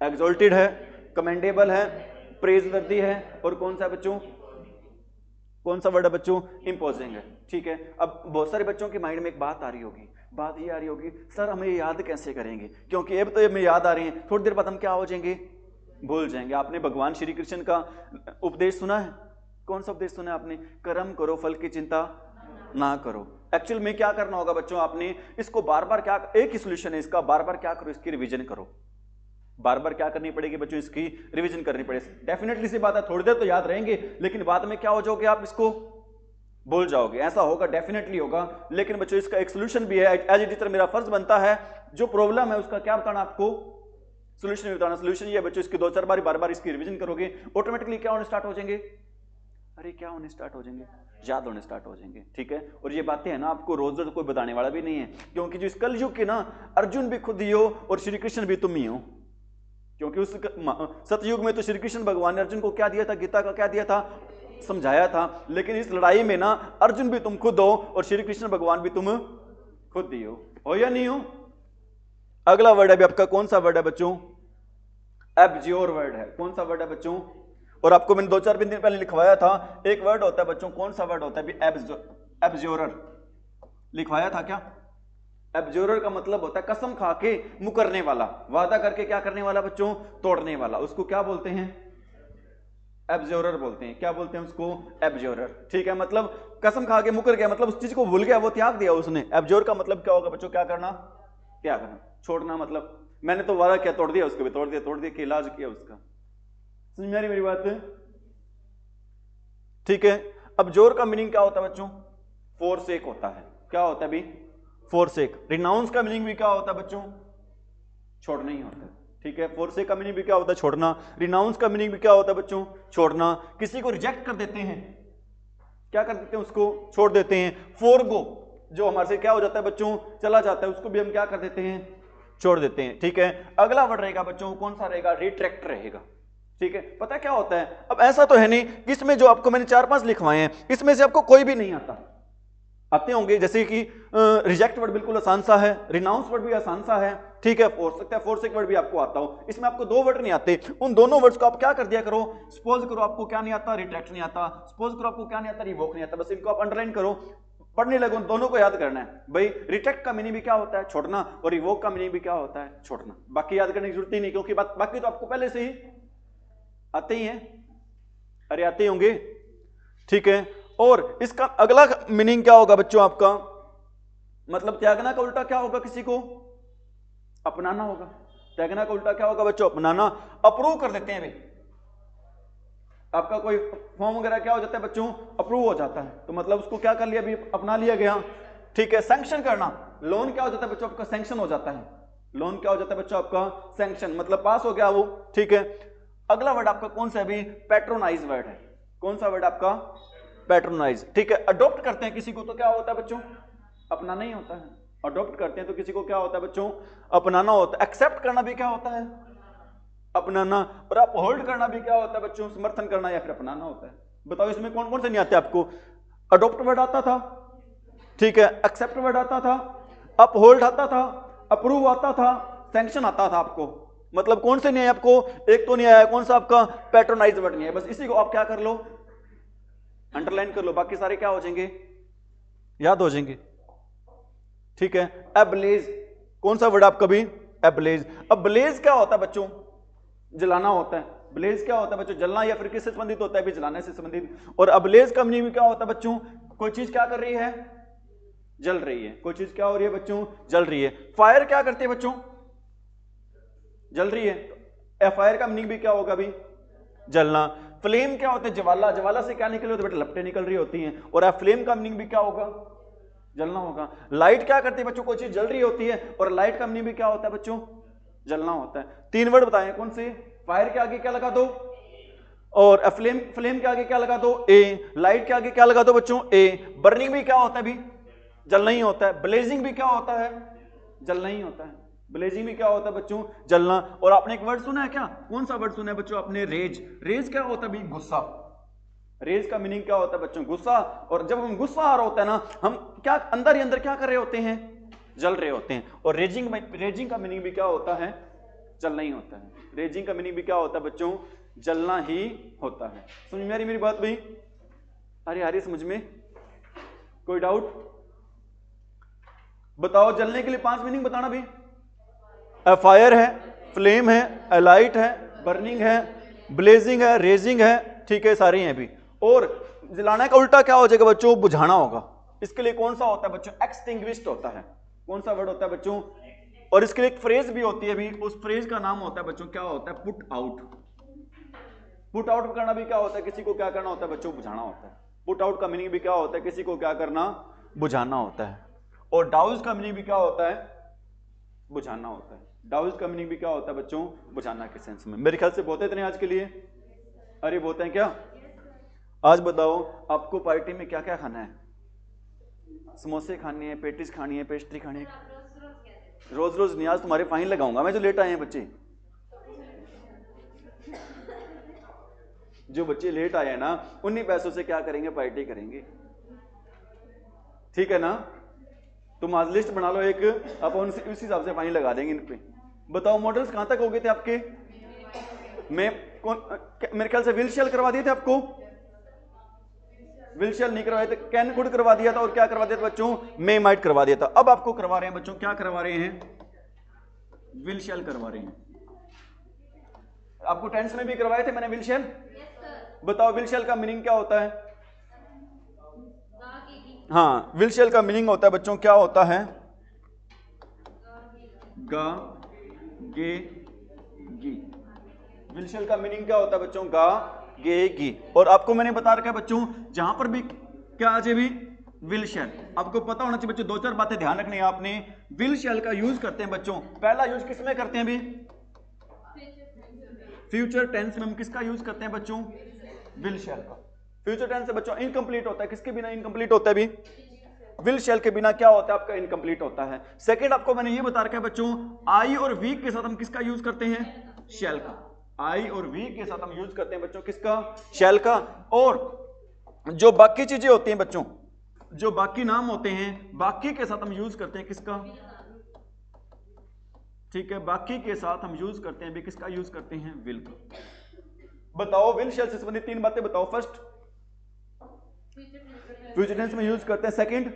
एक्सोल्टेड है, कमेंडेबल है, प्रेज वर्दी है, और कौन सा बच्चों, कौन सा वर्ड है बच्चों, इंपोजिंग है, ठीक है। अब बहुत सारे बच्चों के माइंड में एक बात आ रही होगी, बात ये आ रही होगी, सर हमें याद कैसे करेंगे, क्योंकि अब तो हमें याद आ रही है, थोड़ी देर बाद हम क्या हो जाएंगे, भूल जाएंगे। आपने भगवान श्री कृष्ण का उपदेश सुना है, कौन सा उपदेश सुना है आपने, कर्म करो फल की चिंता ना करो। एक्चुअल में क्या करना होगा बच्चों, आपने इसको बार बार क्या, एक ही सोल्यूशन है इसका, बार बार क्या करो, इसकी रिवीजन करो। बार बार क्या करनी पड़ेगी बच्चों, इसकी रिवीजन करनी पड़ेगी। डेफिनेटली सी बात है, थोड़ी देर तो याद रहेंगे, लेकिन बाद में क्या हो जाओगे, आप इसको भूल जाओगे, ऐसा होगा, डेफिनेटली होगा। लेकिन बच्चों इसका एक सोल्यूशन भी है, एज ए टीचर मेरा फर्ज बनता है जो प्रॉब्लम है उसका क्या बताना, आपको सोल्यूशन भी बताना। सोल्यूशन ये है बच्चों, इसकी 2-4 बार बार बार इसकी रिवीजन करोगे, ऑटोमेटिकली क्या होने स्टार्ट हो जाएंगे, अरे क्या होने स्टार्ट हो जाएंगे, याद होने स्टार्ट हो जाएंगे, ठीक है। और ये बातें है ना, आपको रोज रोज कोई बताने वाला भी नहीं है, क्योंकि जो इस कलयुग के ना, अर्जुन भी खुद ही हो और श्री कृष्ण भी तुम ही हो। क्योंकि उस सतयुग में तो श्री कृष्ण भगवान ने अर्जुन को क्या दिया था, गीता का क्या दिया था, समझाया था। लेकिन इस लड़ाई में ना, अर्जुन भी तुम खुद हो और श्री कृष्ण भगवान भी तुम खुद ही हो या नहीं हो। अगला वर्ड है आपका, कौन सा वर्ड है बच्चों, एब्ज्योर वर्ड है। कौन सा वर्ड है बच्चों, और आपको मैंने 2-4 दिन पहले लिखवाया था, एक वर्ड होता है बच्चों, कौन सा वर्ड होता है, एब्ज्योरर। लिखवाया था क्या, एब्ज्योरर का मतलब होता है कसम खा के मुकरने वाला, वादा करके क्या करने वाला बच्चों, तोड़ने वाला, उसको क्या बोलते हैं, एब्ज्योरर बोलते हैं। क्या बोलते हैं उसको, एब्ज्योरर, ठीक है। मतलब कसम खा के मुकर गया, मतलब उस चीज को भूल गया, वो त्याग दिया उसने। एब्ज्योर का मतलब क्या होगा बच्चों, क्या करना, क्या करना, छोड़ना। मतलब मैंने तो वादा किया, तोड़ दिया, उसको भी तोड़ दिया कि इलाज किया उसका। समझ में आ रही मेरी बात, ठीक है। एब्ज्योर का मीनिंग क्या होता है बच्चों, फोरसेक होता है। क्या होता है भी, फोरसेक। रिनाउंस का मीनिंग भी क्या होता है बच्चों, छोड़ना ही होता है, ठीक है। फोरसेक का मीनिंग भी क्या होता है, छोड़ना। रिनाउंस का मीनिंग भी क्या होता है बच्चों, छोड़ना। किसी को रिजेक्ट कर देते हैं, क्या कर देते हैं, उसको छोड़ देते हैं। फोरगो, जो हमारे से क्या हो जाता है बच्चों, चला जाता है, उसको भी हम क्या कर देते हैं, छोड़ देते हैं, ठीक है। अगला वर्ड रहेगा बच्चों, कौन सा रहेगा, रिट्रैक्ट रहेगा, ठीक है। पता क्या होता है, अब ऐसा तो है नहीं इसमें जो आपको मैंने 4-5 लिखवाए हैं, इसमें से आपको कोई भी नहीं आता, आते होंगे, जैसे कि रिजेक्ट वर्ड बिल्कुल आसान सा है, रिनाउंस वर्ड भी आसान सा है, ठीक है। हो सकता है फोरसेक वर्ड भी आपको आता हो। इसमें आपको 2 वर्ड नहीं आते, उन दोनों वर्ड्स को आप क्या कर दिया करो, सपोज करो आपको क्या नहीं आता, रिट्रैक्ट नहीं आता, सपोज करो आपको क्या नहीं आता, रिवोक नहीं आता, बस इनको आप अंडरलाइन करो, पढ़ने लगो, दोनों को याद करना है भाई। रिट्रैक्ट का मीनिंग भी क्या होता है, छोड़ना, और रिवोक का मीनिंग भी क्या होता है, छोड़ना। बाकी याद करने की जरूरत ही नहीं, क्योंकि बाकी तो आपको पहले से ही आते ही हैं, अरे आते ही होंगे, ठीक है। और इसका अगला मीनिंग क्या होगा बच्चों आपका, मतलब त्यागना का उल्टा क्या होगा, किसी को अपनाना होगा। त्यागना का उल्टा क्या होगा बच्चों, अपनाना। अप्रूव कर देते हैं भाई, आपका कोई फॉर्म वगैरह क्या हो जाता है बच्चों, अप्रूव हो जाता है, तो मतलब उसको क्या कर लिया अभी, अपना लिया गया, ठीक है। सैंक्शन करना, लोन क्या हो जाता है बच्चों आपका, सैंक्शन हो जाता है। लोन क्या हो जाता है बच्चों आपका, सैंक्शन, मतलब पास हो गया वो, ठीक है। अगला वर्ड आपका कौन सा है अभी, पैट्रोनाइज वर्ड है। कौन सा वर्ड आपका, पैट्रोनाइज, ठीक है। अडॉप्ट करते हैं किसी को तो क्या होता है बच्चों, अपनाना ही होता है। अडॉप्ट करते हैं तो किसी को क्या होता है बच्चों, अपनाना होता है। एक्सेप्ट करना भी क्या होता है, अपनाना। और आप होल्ड करना भी क्या होता है बच्चों, समर्थन करना या फिर अपनाना होता है। बताओ इसमें कौन कौन से नहीं आते आपको, अडॉप्ट वर्ड आता था, ठीक है, एक्सेप्ट वर्ड आता था, अपहोल्ड आता था, अप्रूव आता था, सैंक्शन आता था आपको। मतलब कौन से नहीं है आपको, एक तो नहीं आया, कौन सा आपका, पैट्रोनाइज वर्ड नहीं है। बस इसी को आप क्या कर लो, अंडरलाइन कर लो, बाकी सारे क्या हो जाएंगे, याद हो जाएंगे, ठीक है। एब्लेज, कौन सा वर्ड आपका भी, एब्लेज। अब ब्लेज क्या होता है बच्चों, जलाना होता है। ब्लेज क्या होता है बच्चों, जलना, या फिर किससे संबंधित होता है भी, जलाने से संबंधित। और अब्लेज का मीनिंग क्या होता है बच्चों, कोई चीज क्या कर रही है, जल रही है, कोई चीज क्या हो रही है बच्चों, जल रही है। फायर क्या करती है बच्चों, जल रही है, फायर का मीनिंग भी क्या होगा भी, जलना। फ्लेम क्या होता है? ज्वाला। ज्वाला से क्या निकल रही होती है बेटा? लपटें निकल रही होती हैं। और फ्लेम का मीनिंग भी क्या होगा? जलना होगा। लाइट क्या करती है बच्चों? कोई चीज जल रही होती है, और लाइट का मीनिंग भी क्या होता है बच्चों? जलना होता है। 3 वर्ड बताएं कौन से? फायर के आगे क्या लगा दो? और फ्लेम। फ्लेम के आगे क्या लगा दो? ए। लाइट के आगे क्या लगा दो बच्चों? ए। बर्निंग भी क्या होता है? भी जलना ही होता है। ब्लेजिंग भी क्या होता है? जलना ही होता है। ब्लेजिंग भी क्या होता है बच्चों? जलना। और आपने एक वर्ड सुना है क्या? कौन सा वर्ड सुना है बच्चों आपने? रेज। रेज क्या होता है? भी गुस्सा। रेज का मीनिंग क्या होता है बच्चों? गुस्सा। और जब हम गुस्सा आ रहा होता है ना, हम क्या अंदर ही अंदर क्या कर रहे होते हैं? जल रहे होते हैं। और रेजिंग का मीनिंग भी क्या होता है? जलना ही होता है। रेजिंग का मीनिंग भी क्या होता है बच्चों? जलना ही होता है। समझ में आ रही मेरी बात भाई? अरे आ रही समझ में? कोई डाउट? बताओ जलने के लिए 5 मीनिंग बताना भी। फायर है, फ्लेम है, लाइट है, बर्निंग है, ब्लेजिंग है, रेजिंग है, ठीक है, सारे हैं भी। और जलाने का उल्टा क्या हो जाएगा बच्चों? बुझाना होगा। इसके लिए कौन सा होता है बच्चों? एक्सटिंग्विश्ड होता है। कौन सा वर्ड होता है बच्चों? और इसके लिए एक फ्रेज भी होती है भी, उस फ्रेज का नाम होता है बच्चों, क्या होता है? Put out. पुट आउट करना भी क्या होता है? किसी को क्या करना होता है बच्चों? बुझाना होता है। पुट आउट का मीनिंग भी क्या होता है? किसी को क्या करना? बुझाना होता है। और डाउज का मीनिंग भी क्या होता है? बुझाना होता है। डाउज का मीनिंग भी क्या होता है बच्चों? बुझाना के सेंस में। मेरे ख्याल से बहुत इतने आज के लिए। अरे बहुत हैं क्या? आज बताओ आपको पार्टी में क्या क्या खाना है? समोसे खाने हैं, पेटिस खानी है, पेस्ट्री खानी है? रोज रोज नहीं, आज तुम्हारे फाइन लगाऊंगा मैं। जो लेट आए हैं बच्चे, जो बच्चे लेट आए हैं ना, उन्हीं पैसों से क्या करेंगे? पार्टी करेंगे। ठीक है ना? तुम आज लिस्ट बना लो एक, अपन उसी हिसाब से फाइन लगा देंगे इन पे। बताओ मॉडल्स कहां तक हो गए थे आपके? मैं मेरे ख्याल से विल शेल करवा दिए थे आपको। विल शेल नहीं करवाए थे, कैन कुड करवा दिया था, और क्या करवा दिया था बच्चों? मे माइट करवा दिया था। अब आपको करवा रहे हैं बच्चों, क्या करवा रहे हैं? विल शेल करवा रहे हैं। आपको टेंस में भी करवाए थे मैंने विल शेल। बताओ विल शेल का मीनिंग क्या होता है? हाँ, विल शेल का मीनिंग होता है बच्चों, क्या होता है? गा, गे, गी। विल शेल का मीनिंग क्या होता है बच्चों? गा, गे, गी। और आपको मैंने बता रखा है बच्चों, जहां पर भी क्या आ जाए भी विल शेल, आपको पता होना चाहिए बच्चों। 2-4 बातें ध्यान रखनी है आपने। विल शेल का यूज करते हैं बच्चों, पहला यूज किस में करते हैं भी? फ्यूचर टेंस में हम किसका यूज करते हैं बच्चों? विल शेल का। फ्यूचर टेंस से बच्चों इनकम्प्लीट होता है, किसके बिना इनकम्प्लीट होता है भी? विल शेल के बिना क्या होता है आपका? इनकम्प्लीट होता है। सेकंड आपको मैंने ये बता रखा है बच्चों, आई और वी के साथ हम किसका यूज करते हैं? शेल का। आई और वी के साथ हम यूज करते हैं बच्चों किसका? शेल का। और जो बाकी चीजें होती हैं बच्चों, जो बाकी नाम होते हैं, बाकी के साथ हम यूज करते हैं किसका? ठीक है, बाकी के साथ हम यूज करते हैं भी किसका? यूज करते हैं विल का। बताओ विल शेल से संबंधित 3 बातें बताओ। फर्स्ट, फ्यूचर टेंस में यूज करते हैं। सेकंड,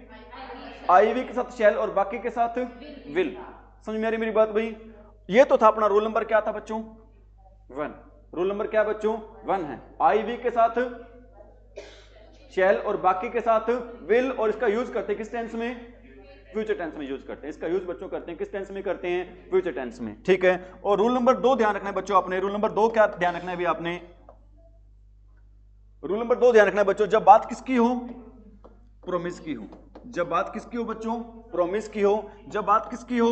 आईवी के साथ शेल, और बाकी के साथ विल। समझ में आ रही मेरी बात भाई? ये तो था अपना रूल नंबर क्या था बच्चों? 1। रूल नंबर क्या बच्चों? 1 है। आईवी के साथ शेल और बाकी के साथ विल, और इसका यूज करते हैं किस टेंस में? फ्यूचर टेंस में यूज करते हैं। इसका यूज बच्चों करते हैं किस टेंस में? करते हैं फ्यूचर टेंस में। ठीक है। और रूल नंबर 2 ध्यान रखना है बच्चों आपने। रूल नंबर 2 क्या ध्यान रखना है भी आपने? रूल नंबर 2 ध्यान रखना है बच्चों, जब बात किसकी हो? प्रोमिस की हो। जब बात किसकी हो बच्चों? प्रोमिस की हो। जब बात किसकी हो?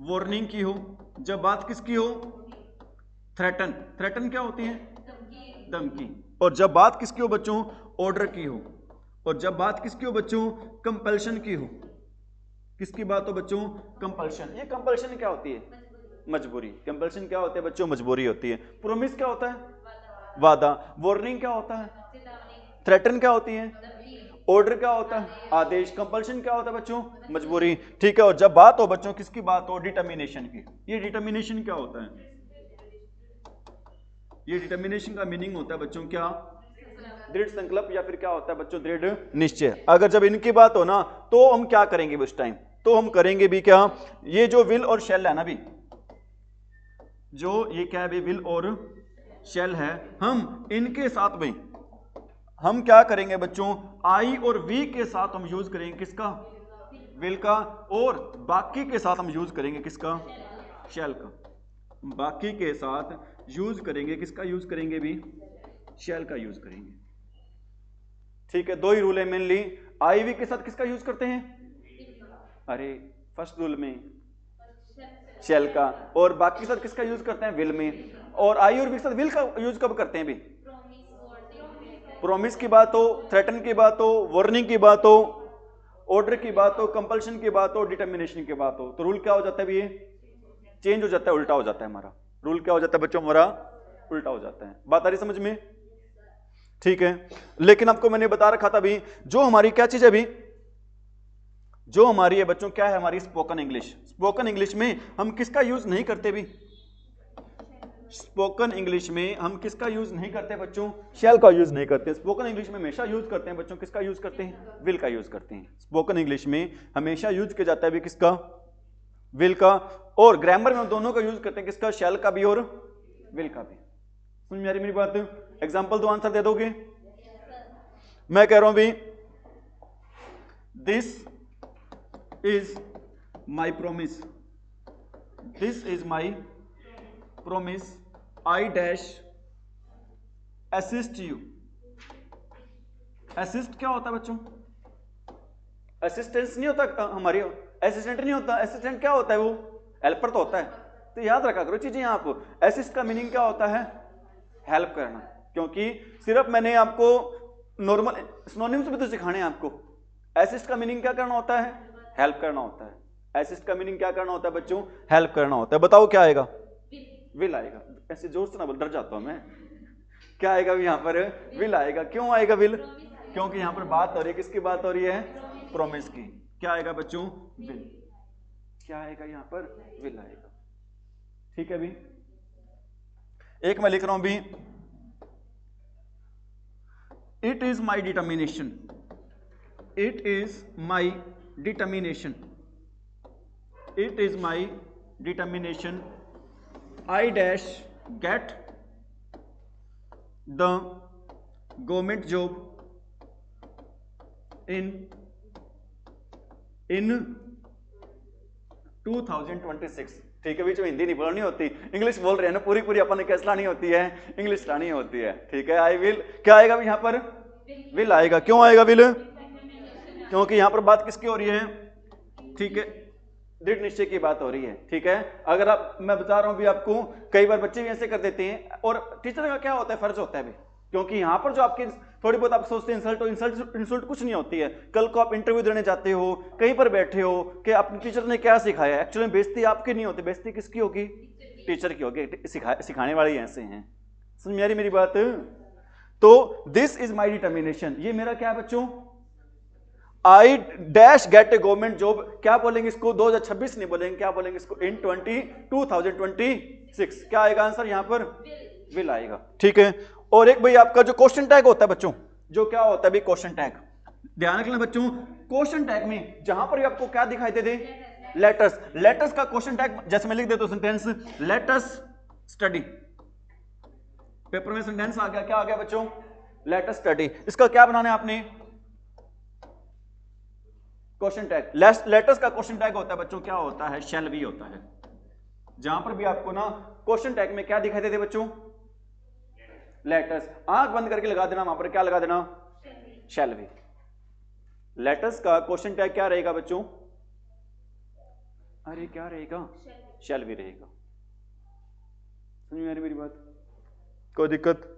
वार्निंग की हो। जब बात किसकी हो? थ्रेटन। थ्रेटन क्या होती है? धमकी। और जब बात किसकी हो बच्चों? ऑर्डर की हो। और जब बात किसकी हो बच्चों? कंपल्शन की हो। किसकी बात हो बच्चों? कंपल्शन। ये कंपल्शन क्या होती है? मजबूरी। कंपल्शन क्या होती है बच्चों? मजबूरी होती है। प्रोमिस क्या होता है? वादा। वार्निंग क्या होता है? थ्रेटन क्या होती है? ऑर्डर क्या होता है? आदेश। कंपल्शन क्या होता है बच्चों? मजबूरी। ठीक है। और जब बात हो बच्चों किसकी बात हो? डिटर्मिनेशन की। ये डिटर्मिनेशन क्या होता है? ये डिटर्मिनेशन का मीनिंग होता है बच्चों क्या? दृढ़ संकल्प, या फिर क्या होता है बच्चों? दृढ़ निश्चय। अगर जब इनकी बात हो ना, तो हम क्या करेंगे उस टाइम? तो हम करेंगे भी क्या? ये जो विल और शेल है ना भी, जो ये क्या है भी? विल और शेल है, हम इनके साथ में हम क्या करेंगे बच्चों? आई और वी के साथ हम यूज करेंगे किसका? विल का। और बाकी के साथ हम यूज करेंगे किसका? शेल का। बाकी के साथ यूज करेंगे किसका? यूज करेंगे भी शैल का यूज करेंगे। ठीक है, दो ही रूल है मेनली। आई वी के साथ किसका यूज करते हैं? अरे फर्स्ट रूल में शैल का, और बाकी के साथ किसका यूज करते हैं? विल में। और आई और वी के साथ विल का यूज कब करते हैं? भी प्रॉमिस की बात हो, थ्रेटन की बात हो, वार्निंग की बात हो, ऑर्डर की बात हो, कंपल्शन की बात हो, डिटर्मिनेशन की बात हो, तो रूल क्या हो जाता है? भी ये चेंज हो जाता है, उल्टा हो जाता है हमारा। रूल क्या हो जाता है बच्चों? हमारा उल्टा हो जाता है। बात आ रही समझ में? ठीक है, लेकिन आपको मैंने बता रखा था भी, जो हमारी क्या चीज है भी, जो हमारी है बच्चों, क्या है हमारी? Spoken English. स्पोकन इंग्लिश में हम किसका यूज नहीं करते भी? स्पोकन इंग्लिश में हम किसका यूज नहीं करते बच्चों? शैल का यूज नहीं करते। स्पोकन इंग्लिश में हमेशा यूज करते हैं बच्चों, किसका यूज करते हैं? विल का यूज करते हैं। स्पोकन इंग्लिश में हमेशा यूज किया जाता है भी किसका? विल का। और ग्रामर में हम दोनों का यूज करते हैं, किसका? शैल का भी और विल का भी। समझ में आ रही मेरी बात? एग्जाम्पल दो, आंसर दे दोगे? मैं कह रहा हूं भी, this is my promise, this is my promise, I dash assist you. Assist क्या होता है बच्चों? असिस्टेंस नहीं होता हमारी, असिस्टेंट नहीं होता। असिस्टेंट क्या होता है? वो हेल्पर तो होता है। तो याद रखा करो चीजें यहाँ आपको। असिस्ट का मीनिंग क्या होता है? हेल्प करना। क्योंकि सिर्फ मैंने आपको नॉर्मल सिनोनिम्स भी तो सिखाने हैं आपको। असिस्ट का मीनिंग क्या करना होता है? हेल्प करना होता है। असिस्ट का मीनिंग क्या करना होता है बच्चों? हेल्प करना होता है। बताओ क्या आएगा? विल आएगा। ऐसे जोर से ना बोल, डर जाता हूं मैं। क्या आएगा यहाँ पर? विल आएगा। क्यों आएगा विल? क्योंकि यहाँ पर बात हो रही है, किसकी बात हो रही है? प्रोमिस की। क्या आएगा बच्चों? विल। क्या आएगा यहाँ पर? विल आएगा। ठीक है भी, एक मैं लिख रहा हूं भी, it is my determination, it is my determination, it is my determination, I dash get the government job in 2026। ठीक है, बीच में हिंदी नहीं बोलनी होती, इंग्लिश बोल रहे हैं ना पूरी पूरी, अपन ने कैसे लानी होती है? इंग्लिश लानी होती है। ठीक है, आई विल। क्या आएगा यहाँ पर? विल आएगा। क्यों आएगा विल? क्योंकि यहाँ पर बात किसकी हो रही है? ठीक है, दृढ़ निश्चय की बात हो रही है। ठीक है, अगर आप, मैं बता रहा हूं भी आपको, कई बार बच्चे भी ऐसे कर देते हैं, और टीचर का क्या होता है? फर्ज होता है भी, क्योंकि यहां पर जो आपकी थोड़ी बहुत आप सोचते हैं इंसल्ट, इंसल्ट इंसल्ट कुछ नहीं होती है। कल को आप इंटरव्यू देने जाते हो, कहीं पर बैठे हो, कि अपने टीचर ने क्या सिखाया, एक्चुअली में बेइज्जती आपकी नहीं होती, बेइज्जती किसकी होगी? टीचर की होगी। सिखाने वाले ऐसे हैं। समझ में आ रही मेरी बात? तो दिस इज माई डिटर्मिनेशन, ये मेरा क्या है बच्चों? I dash gate A government job. क्या बोलेंगे इसको? 2026 नहीं बोलेंगे, क्या बोलेंगे इसको? इन 2026। क्या आएगा आंसर यहाँ पर? विल आएगा। ठीक है, और एक भाई आपका जो क्वेश्चन टैग होता है बच्चों, जो क्या होता है भाई? Question tag. ध्यान रखना बच्चों, क्वेश्चन टैग में जहां पर आपको क्या दिखाई दे? लेटर्स। लेटर्स का क्वेश्चन टैग, जैसे मैं लिख देता हूं सेंटेंस, लेटर्स स्टडी। पेपर में सेंटेंस आ गया, क्या आ गया बच्चों? Letters study. इसका क्या बनाना है आपने? Question tag. लेटर्स का क्वेश्चन टैग होता है बच्चों, क्या होता है? शैल भी होता है। जहां पर भी आपको ना क्वेश्चन टैग में क्या दिखाई देते बच्चों? लेटर्स। आंख बंद करके लगा देना, वहां पर क्या लगा देना? शैल भी। लेटर्स का क्वेश्चन टैग क्या रहेगा बच्चों? अरे क्या रहेगा? शैल भी रहेगा। समझ में आ रही मेरी बात? कोई दिक्कत?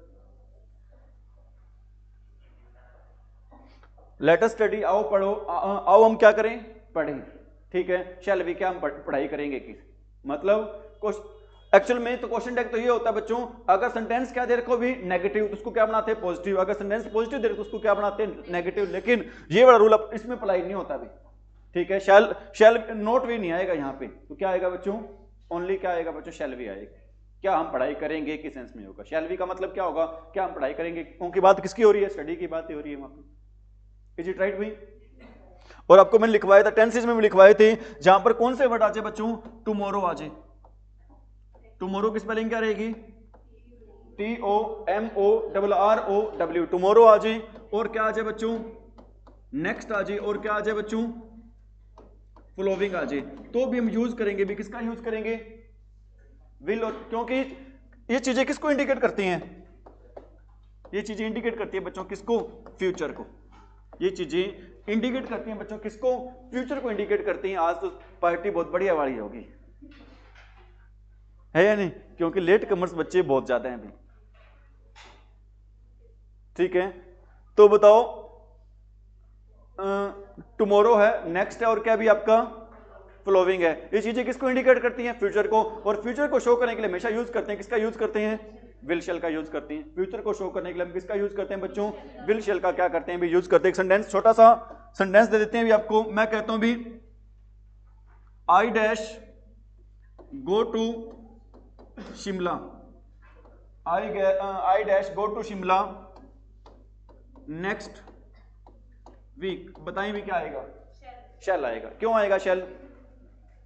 लेटर स्टडी, आओ पढ़ो, आओ हम क्या करें? पढ़ें। ठीक है, शैल भी क्या हम पढ़ाई करेंगे की, मतलब एक्चुअल में तो क्वेश्चन टैग तो ये होता है बच्चों, अगर सेंटेंस क्या दे रखो भी नेगेटिव, तो उसको क्या बनाते हैं? पॉजिटिव। अगर सेंटेंस पॉजिटिव दे रखो तो उसको क्या बनाते हैं? नेगेटिव। लेकिन ये वाला रूल इसमें अप्लाई नहीं होता भी। ठीक है, शैल नोट भी नहीं आएगा यहाँ पे, तो क्या आएगा बच्चों? ओनली क्या आएगा बच्चों? शैल भी आएगा। क्या हम पढ़ाई करेंगे किस सेंस में होगा? शैल भी का मतलब क्या होगा? क्या हम पढ़ाई करेंगे। उनकी बात किसकी हो रही है? स्टडी की बात हो रही है वहां पे। इज इट राइट भाई? और आपको मैंने लिखवाया था, टेंसेस में भी लिखवाए थे, जहां पर कौन से वर्ड आ जाए बच्चों? टुमारो आ जाए। टुमारो की स्पेलिंग क्या रहेगी? TOMORROW। टुमारो आ जाए। और क्या आ जाए बच्चों? नेक्स्ट आ जाए। और क्या आ जाए बच्चों? फॉलोइंग आ जाए। तो भी हम यूज करेंगे भी, किसका यूज करेंगे? विल। और क्योंकि ये चीजें किसको इंडिकेट करती हैं? ये चीजें इंडिकेट करती है बच्चों किसको? फ्यूचर को। ये चीजें इंडिकेट करती हैं बच्चों किसको? फ्यूचर को इंडिकेट करती हैं। आज तो पार्टी बहुत बढ़िया वाली होगी, है या नहीं? क्योंकि लेट कमर्स बच्चे बहुत ज्यादा हैं अभी। ठीक है, तो बताओ टुमारो है, नेक्स्ट है, और क्या भी आपका फॉलोइंग है। ये चीजें किसको इंडिकेट करती हैं? फ्यूचर को। और फ्यूचर को शो करने के लिए हमेशा यूज करते हैं, किसका यूज करते हैं? विल शेल का यूज करते हैं। फ्यूचर को शो करने के लिए हम किसका यूज करते हैं बच्चों? विल शेल का क्या करते हैं भी? यूज करते हैं। एक सेंटेंस, छोटा सा सेंटेंस दे देते हैं भी आपको। मैं कहता हूं भी I dash go to Shimla, I dash go to Shimla next week. बताएं भी क्या आएगा? शेल आएगा। क्यों आएगा शेल?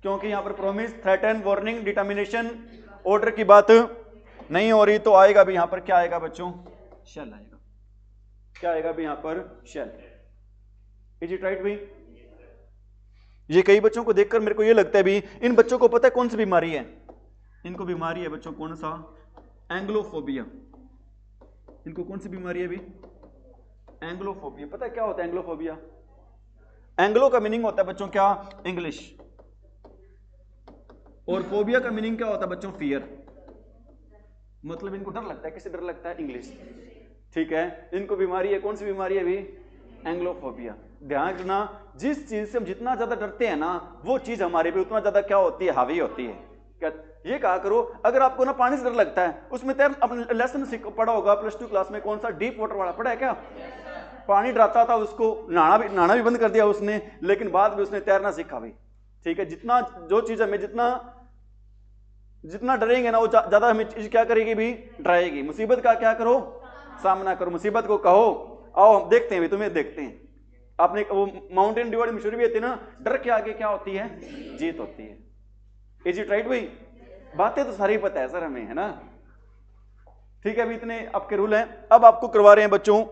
क्योंकि यहां पर promise, threaten, warning, determination, order की बात नहीं हो रही, तो आएगा भी यहां पर क्या आएगा बच्चों? शेल आएगा। क्या आएगा भी यहां पर? शेल। इज इट राइट भाई? ये कई बच्चों को देखकर मेरे को ये लगता है भी इन बच्चों को पता है कौन सी बीमारी है? इनको बीमारी है बच्चों कौन सा? एंग्लोफोबिया। इनको कौन सी बीमारी है भी? एंग्लोफोबिया। पता है क्या होता है एंग्लोफोबिया? एंग्लो का मीनिंग होता है बच्चों क्या? इंग्लिश। और फोबिया का मीनिंग क्या होता है बच्चों? फियर। मतलब इनको डर लगता है। किससे डर लगता है? इंग्लिश। ठीक है, इनको बीमारी है, कौन सी बीमारी है भी? एंग्लोफोबिया। ध्यान रखना, जिस चीज से हम जितना ज्यादा डरते हैं ना, वो चीज हमारे पे उतना ज्यादा क्या होती है? हावी होती है। क्या ये कहा करो, अगर आपको ना पानी से डर लगता है, उसमें तैर, अपने लेसन पढ़ा होगा प्लस 2 क्लास में, कौन सा? डीप वाटर वाला पढ़ा है क्या? पानी डराता था उसको, नहाना भी बंद कर दिया उसने, लेकिन बाद में उसने तैरना सीखा भाई। ठीक है, जितना जो चीज हमें जितना डरेंगे ना, वो ज्यादा हमें चीज क्या करेगी भी? डराएगी। मुसीबत का क्या करो? सामना करो। मुसीबत को कहो आओ हम देखते हैं भी, तुम्हें देखते हैं। आपने वो माउंटेन ड्यू में शुरू भी होती है ना, डर के आगे क्या होती है? जीत होती है। इज इट राइट भाई? बातें तो सारी पता है सर हमें, है ना? ठीक है, अभी इतने आपके रूल हैं। अब आपको करवा रहे हैं बच्चों,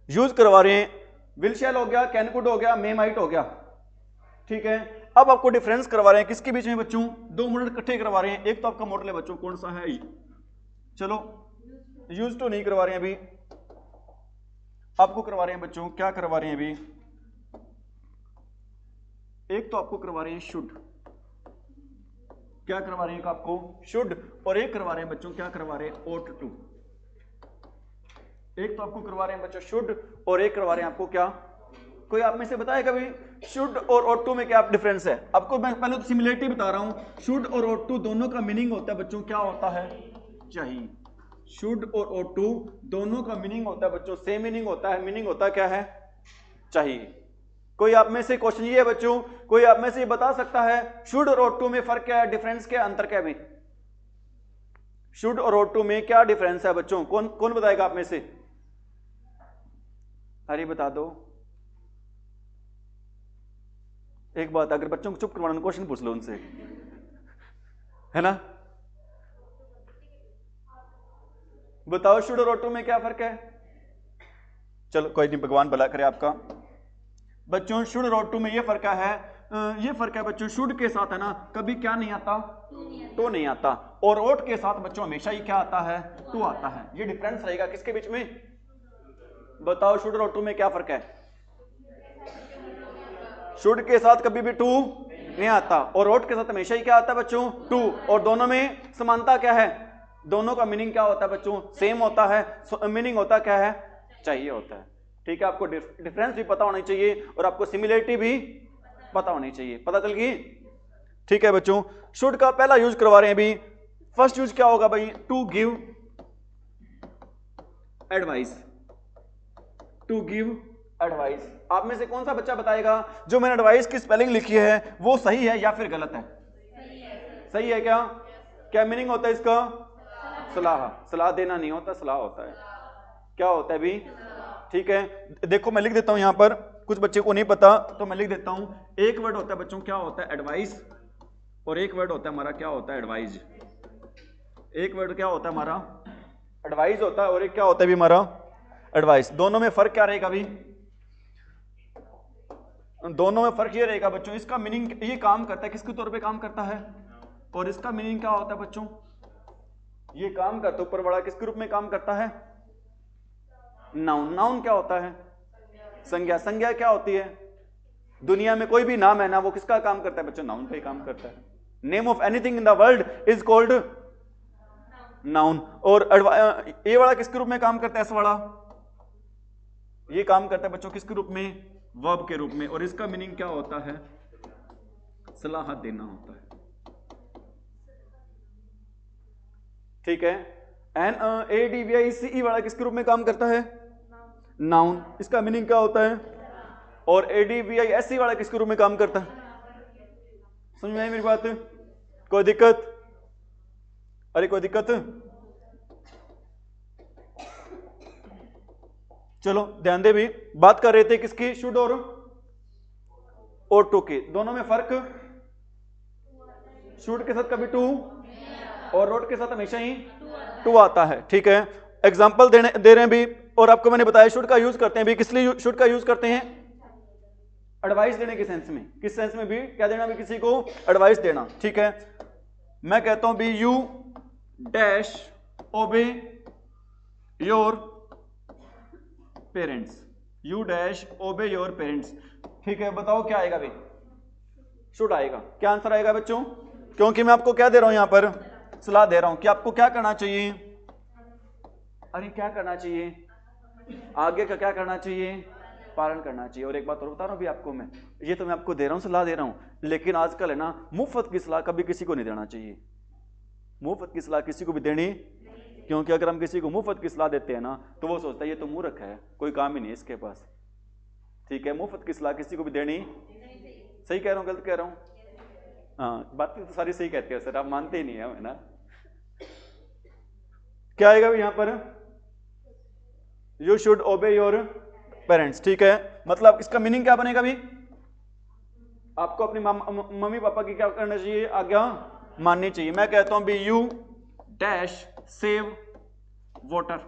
यूज करवा रहे हैं। विल शैल हो गया, कैन कुड हो गया, मे माइट हो गया। ठीक है, अब आपको डिफरेंस करवा रहे हैं किसके बीच में बच्चों? दो मॉडल इकट्ठे करवा रहे हैं। एक तो आपका मॉडल है बच्चों कौन सा है? चलो यूज तो नहीं करवा रहे हैं अभी, आपको करवा रहे हैं बच्चों, क्या करवा रहे हैं अभी? एक तो आपको करवा रहे हैं शुड। क्या करवा रहे हैं आपको? शुड। और एक करवा रहे हैं बच्चों, क्या करवा रहे हैं? ought to। एक तो आपको करवा रहे हैं बच्चों शुड, और एक करवा रहे हैं आपको क्या? कोई आप में से बताए कभी शुड और ought to में क्या डिफरेंस है? आपको मैं पहले तो सिमिलरिटी बता रहा हूं। शुड और ought to दोनों का मीनिंग होता है बच्चों क्या होता है? चाहिए। शुड और ought to दोनों का मीनिंग होता है बच्चों सेम मीनिंग होता है। मीनिंग होता क्या है? चाहिए। कोई आप में से क्वेश्चन ये है बच्चों, कोई आप में से बता सकता है शुड और ought to में फर्क क्या है? डिफरेंस क्या, अंतर क्या है? शुड और ought to में क्या डिफरेंस है बच्चों? कौन कौन बताएगा आप में से? अरे बता दो। एक बात, अगर बच्चों को चुप करवाना, क्वेश्चन पूछ लो उनसे, है ना? बताओ शुड और ought to में क्या फर्क है? चलो कोई नहीं, भगवान भला करे आपका। बच्चों शुड और ought to में ये फर्क है, ये फर्क है बच्चों, शुड के साथ है ना कभी क्या नहीं आता? तो नहीं आता। और ought के साथ बच्चों हमेशा ही क्या आता है? टू आता है। ये डिफरेंस रहेगा किसके बीच में? बताओ शुड और ought to में क्या फर्क है? शुड के साथ कभी भी टू नहीं आता, और ought के साथ हमेशा ही क्या आता है बच्चों? टू। और दोनों में समानता क्या है? दोनों का मीनिंग क्या होता है बच्चों? सेम होता है। मीनिंग होता क्या है? चाहिए होता है। ठीक है, आपको डिफरेंस भी पता होना चाहिए और आपको सिमिलरिटी भी पता होनी चाहिए। पता चल गई? ठीक है बच्चों, शुड का पहला यूज करवा रहे हैं अभी। फर्स्ट यूज क्या होगा भाई? To give advice. To give advice. आप में से कौन सा बच्चा बताएगा जो मैंने एडवाइस की स्पेलिंग लिखी है वो सही है या फिर गलत है? सही है क्या? क्या मीनिंग होता है इसका? सलाह। सलाह देना नहीं होता, सलाह होता है। क्या होता है भी? ठीक है, देखो मैं लिख देता हूं यहां पर, कुछ बच्चे को नहीं पता तो मैं लिख देता हूं। एक वर्ड होता है बच्चों क्या होता है? एडवाइस। और एक वर्ड होता है हमारा क्या होता है? एडवाइज। एक वर्ड क्या होता है हमारा? एडवाइस होता है, और एक क्या होता है भी हमारा? एडवाइस। दोनों में फर्क क्या रहेगा भी? दोनों में फर्क ये रहेगा बच्चों, इसका मीनिंग ये काम करता है, किसके तौर पे काम करता है? और इसका मीनिंग क्या होता है बच्चों? ये काम करता है ऊपर वाला, किसके रूप में काम करता है? नाउन। नाउन क्या होता है? संज्ञा। संज्ञा क्या होती है? दुनिया में कोई भी नाम है ना, वो किसका काम करता है बच्चों? नाउन पे काम करता है। Name of anything in the world is called noun. और ये वाला किसके रूप में काम करता है? एस वाला ये काम करता है बच्चों किसके रूप में? वर्ब के रूप में। और इसका मीनिंग क्या होता है? सलाह देना होता है। ठीक है। ADVICE वाला किसके रूप में काम करता है? नाउन। इसका मीनिंग क्या होता है? और ADVISE वाला किसके रूप में काम करता है? समझ में आई मेरी बात? कोई दिक्कत? अरे कोई दिक्कत? चलो ध्यान दे भी। बात कर रहे थे किसकी? शुड और टू की। दोनों में फर्क? शुड के साथ कभी टू और रोट के साथ हमेशा ही टू आता है। ठीक है। एग्जाम्पल दे रहे हैं भी। और आपको मैंने बताया शुड का यूज करते हैं भी। किस लिए शुड का यूज करते हैं? एडवाइस देने के सेंस में। किस सेंस में भी? क्या देना भी? किसी को एडवाइस देना। ठीक है। मैं कहता हूं भी यू डैश ओबे योर पेरेंट्स। यू डैश ओबे योर पेरेंट्स। ठीक है। बताओ क्या आएगा भी? शुड आएगा। क्या आंसर आएगा बच्चों? क्योंकि मैं आपको क्या दे रहा हूं यहां पर? सलाह दे रहा हूं कि आपको क्या करना चाहिए। अरे क्या करना चाहिए? आगे का क्या करना चाहिए? पालन करना चाहिए। और एक बात और बता रहा हूं भी आपको मैं, ये तो मैं आपको दे रहा हूं, सलाह दे रहा हूं, लेकिन आजकल है ना मुफ्त की सलाह कभी किसी को नहीं देना चाहिए। मुफ्त की सलाह किसी को भी देनी, क्योंकि अगर हम किसी को मुफ्त की सलाह देते हैं ना तो वो सोचता है ये तो मूर्ख है, कोई काम ही नहीं इसके पास। ठीक है। मुफ्त की सलाह किसी को भी देनी। सही कह रहा हूं गलत कह रहा हूं? हाँ, बातें तो सारी सही कहते हो सर, आप मानते ही नहीं है ना। क्या आएगा भी यहां पर? यू शुड ओबे योर पेरेंट्स। ठीक है। मतलब इसका मीनिंग क्या बनेगा भी? आपको अपनी मम्मी पापा की क्या करना चाहिए? आज्ञा माननी चाहिए। मैं कहता हूं भी यू डैश सेव वाटर।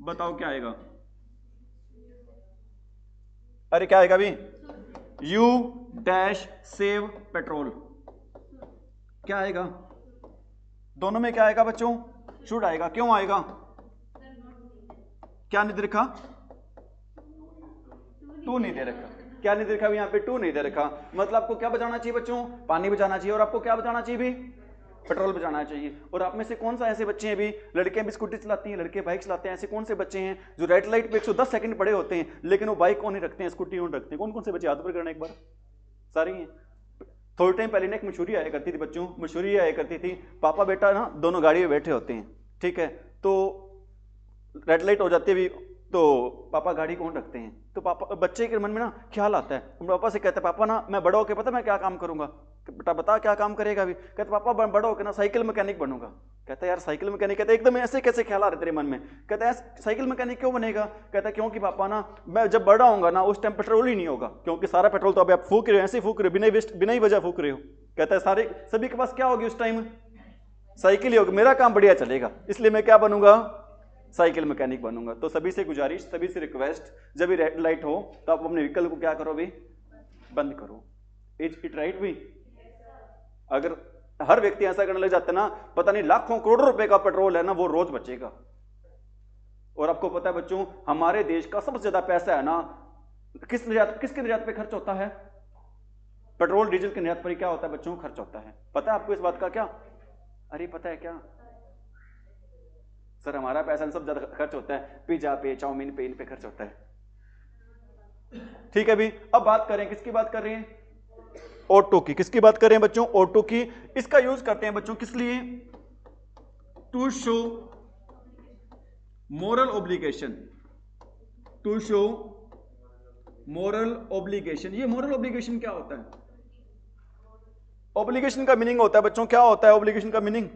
बताओ क्या आएगा? अरे क्या आएगा भी? You dash save petrol. क्या आएगा? दोनों में क्या आएगा बच्चों? शुड आएगा। क्यों आएगा? क्या नहीं दे रखा? टू नहीं दे रखा। क्या नहीं दे रखा? यहां पे टू नहीं दे रखा। मतलब आपको क्या बचाना चाहिए बच्चों? पानी बचाना चाहिए। और आपको क्या बचाना चाहिए भी? पेट्रोल बचाना चाहिए। और आप में से कौन सा ऐसे बच्चे हैं भी, लड़कियां भी स्कूटी चलाती हैं, लड़के बाइक चलाते हैं, ऐसे कौन से बच्चे हैं जो रेड लाइट पे 110 सेकंड पड़े होते हैं लेकिन वो बाइक कौन नहीं रखते हैं, स्कूटी कौन रखते हैं? कौन कौन से बच्चे? हाथ पर करना एक बार। सारी हैं। थोड़े टाइम पहले ना एक मशहूरी आया करती थी बच्चों, मशहूरी आया करती थी, पापा बेटा ना दोनों गाड़ी में बैठे होते हैं। ठीक है। तो रेड लाइट हो जाती है तो पापा गाड़ी कौन रखते हैं? तो पापा, बच्चे के मन में ना ख्याल आता है, पापा से कहते हैं पापा ना मैं बड़ा होकर पता मैं क्या काम करूंगा? बेटा बता क्या काम करेगा? भी कहते पापा बड़ा होकर ना साइकिल मैकेनिक बनूंगा। कहता है यार साइकिल मैकेनिक? कहता है एकदम ऐसे कैसे ख्याल आ रहे तेरे मन में? कहता है साइकिल मैकेनिक क्यों बनेगा? कहता है क्योंकि पापा ना मैं जब बड़ा होऊंगा ना उस टाइम पेट्रोल ही नहीं होगा, क्योंकि सारा पेट्रोल तो अभी आप फूक रहे हो, ऐसे फूक रहे हो, बिना वेस्ट बिना ही वजह फूक रहे हो। कहता है सारे सभी के पास क्या होगी उस टाइम? साइकिल ही होगी, मेरा काम बढ़िया चलेगा, इसलिए मैं क्या बनूंगा? साइकिल मैकेनिक बनूंगा। तो सभी से गुजारिश, सभी से रिक्वेस्ट, जब भी रेड लाइट हो तो आप अपने व्हीकल को क्या करो भी? बंद करो। इट राइट भी? अगर हर व्यक्ति ऐसा करने लग जाता है ना, पता नहीं लाखों करोड़ों रुपए का पेट्रोल है ना वो रोज बचेगा। और आपको पता है बच्चों हमारे देश का सबसे ज्यादा पैसा है ना किसके निर्यात पे खर्च होता है? पेट्रोल डीजल के निर्यात पर क्या होता है बच्चों? खर्च होता है। पता है आपको इस बात का क्या? अरे पता है क्या सर? हमारा पैसा सब ज्यादा खर्च होता है पिज्जा पे, चाउमीन पे, इन पे खर्च होता है। ठीक है भी। अब बात करें किसकी बात कर रहे हैं? ऑटो की। किसकी बात कर रहे हैं बच्चों? ऑटो की। इसका यूज करते हैं बच्चों किस लिए? To show moral obligation. To show moral obligation. ये मोरल ऑब्लिगेशन क्या होता है? ऑब्लिगेशन का मीनिंग होता है बच्चों, क्या होता है ऑब्लिगेशन का मीनिंग?